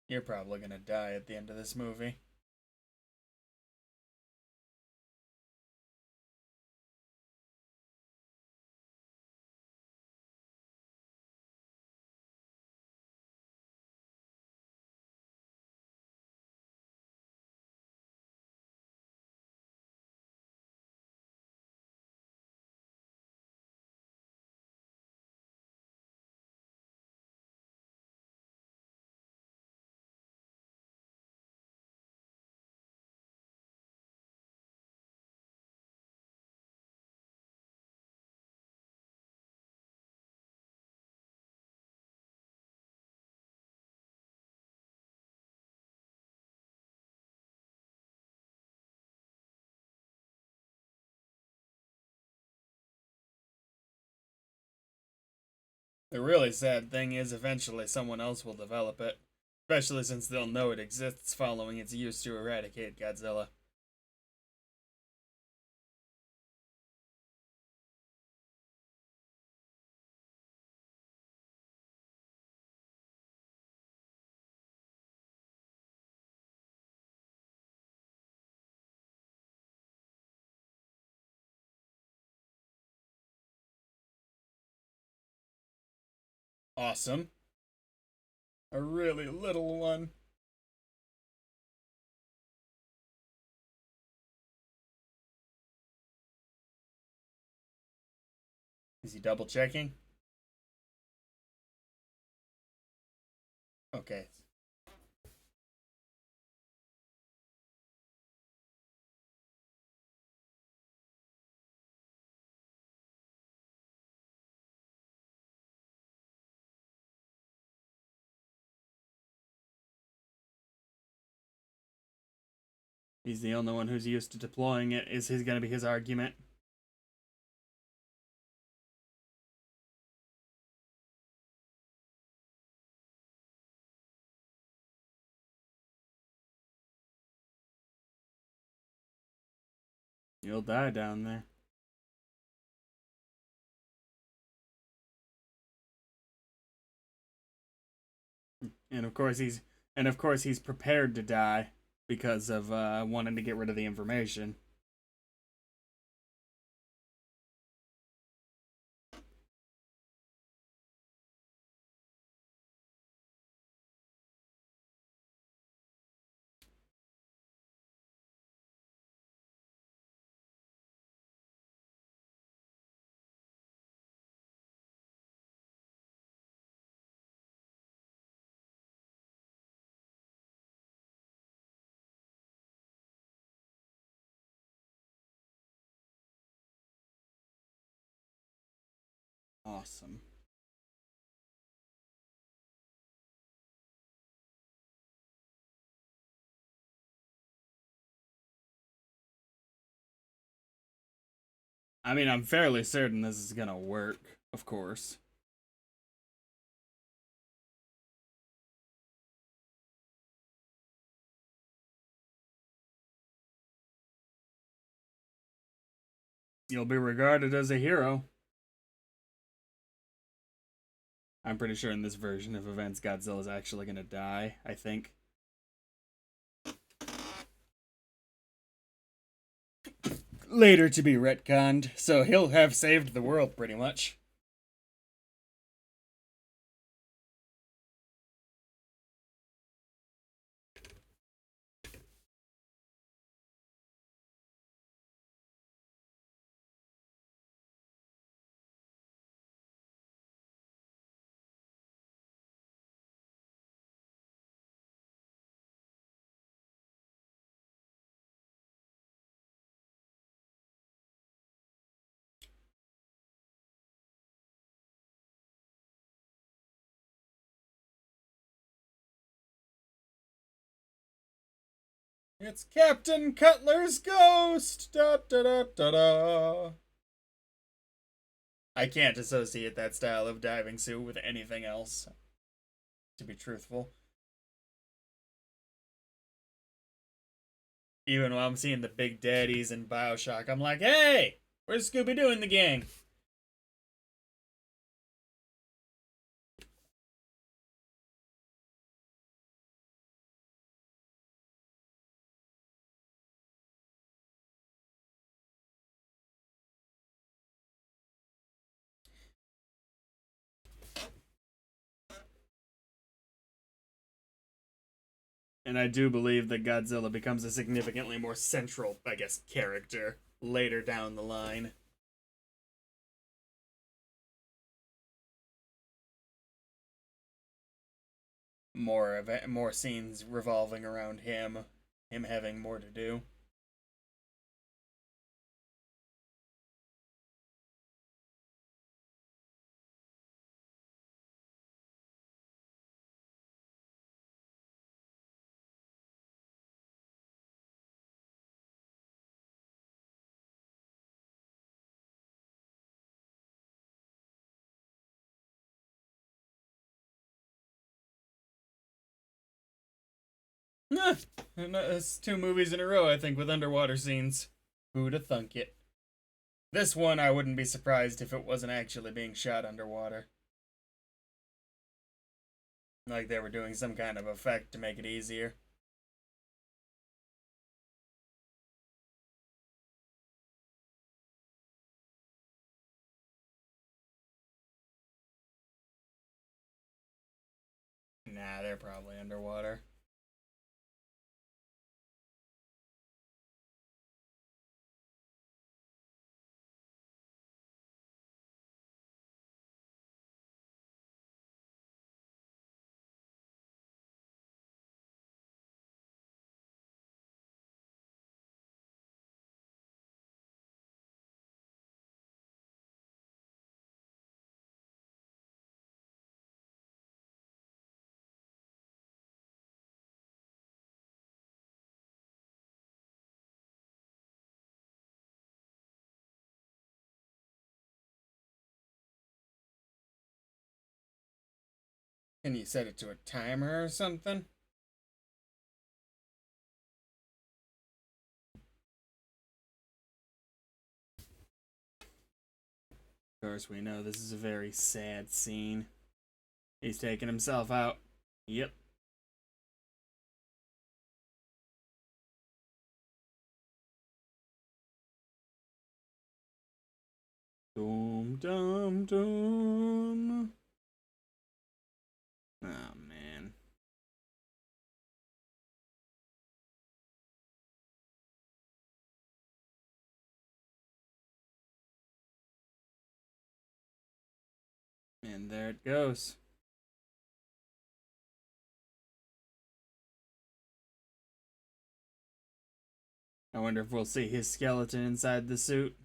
You're probably gonna die at the end of this movie. The really sad thing is eventually someone else will develop it, especially since they'll know it exists following its use to eradicate Godzilla. Awesome. A really little one. Is he double checking? Okay. He's the only one who's used to deploying it. Is his going to be his argument? You'll die down there. And of course he's prepared to die because of wanting to get rid of the information. Awesome. I mean, I'm fairly certain this is gonna work, of course. You'll be regarded as a hero. I'm pretty sure in this version of events, Godzilla's actually gonna die, I think. Later to be retconned, so he'll have saved the world pretty much. It's Captain Cutler's ghost! Da da da da da. I can't associate that style of diving suit with anything else, to be truthful. Even while I'm seeing the big daddies in Bioshock, I'm like, hey, where's Scooby Doo and the gang? And I do believe that Godzilla becomes a significantly more central, I guess, character later down the line. More scenes revolving around him having more to do. That's 2 movies in a row, I think, with underwater scenes. Who'da thunk it? This one, I wouldn't be surprised if it wasn't actually being shot underwater. Like they were doing some kind of effect to make it easier. Nah, they're probably underwater. Can you set it to a timer or something? Of course, we know this is a very sad scene. He's taking himself out. Yep. Doom, dum, doom. Oh, man. And there it goes. I wonder if we'll see his skeleton inside the suit.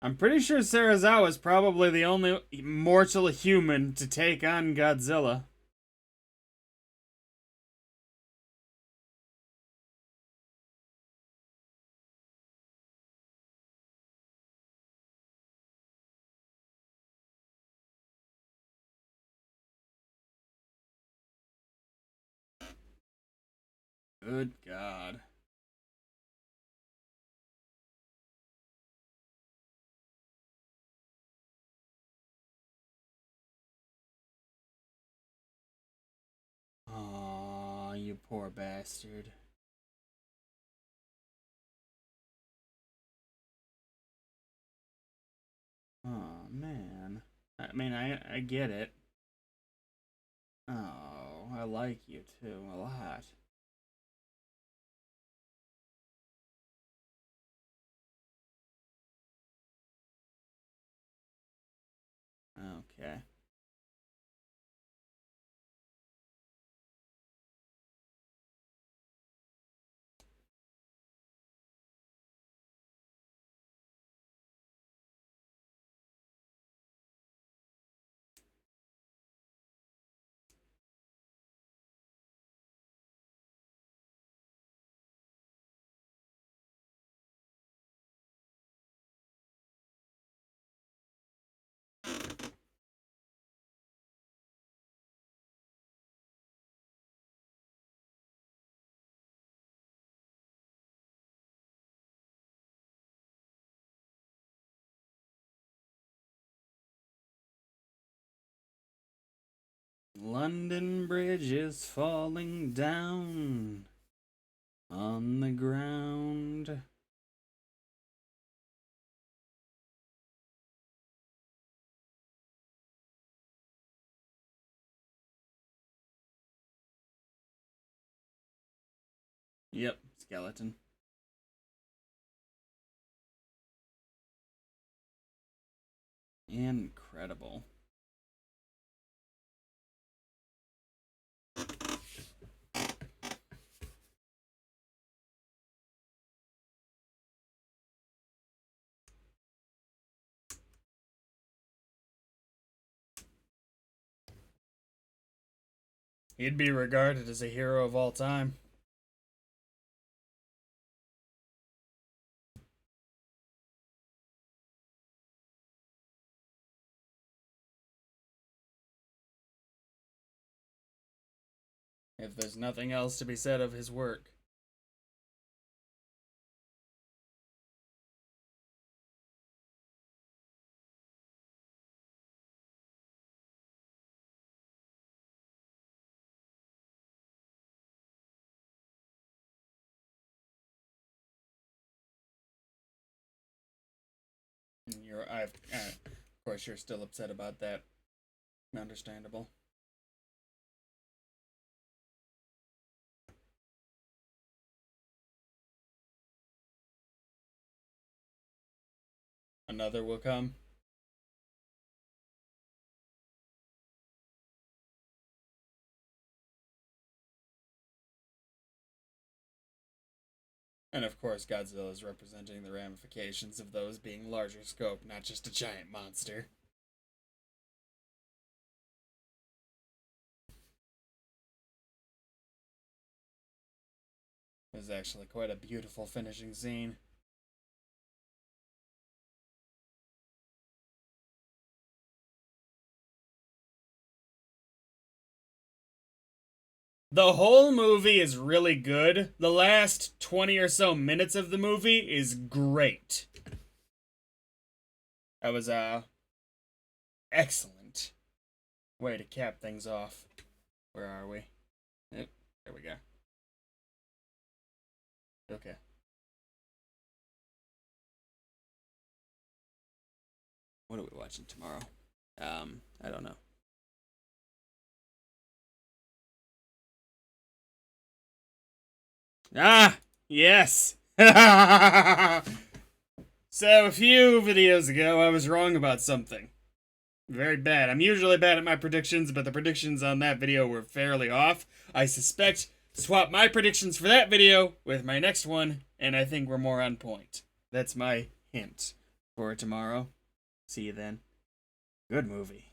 I'm pretty sure Sarazawa is probably the only mortal human to take on Godzilla. Good God. Aw, you poor bastard. Oh, man. I mean, I get it. Oh, I like you too a lot. Okay. London Bridge is falling down on the ground. Yep, skeleton. Incredible. He'd be regarded as a hero of all time. if there's nothing else to be said of his work. Of course, you're still upset about that. Understandable. Another will come. And of course, Godzilla is representing the ramifications of those being larger scope, not just a giant monster. It was actually quite a beautiful finishing scene. The whole movie is really good. The last 20 or so minutes of the movie is great. That was excellent way to cap things off. Where are we? Yep, there we go. Okay. What are we watching tomorrow? I don't know. Ah, yes. So, a few videos ago, I was wrong about something. Very bad. I'm usually bad at my predictions, but the predictions on that video were fairly off. I suspect swap my predictions for that video with my next one, and I think we're more on point. That's my hint for tomorrow. See you then. Good movie.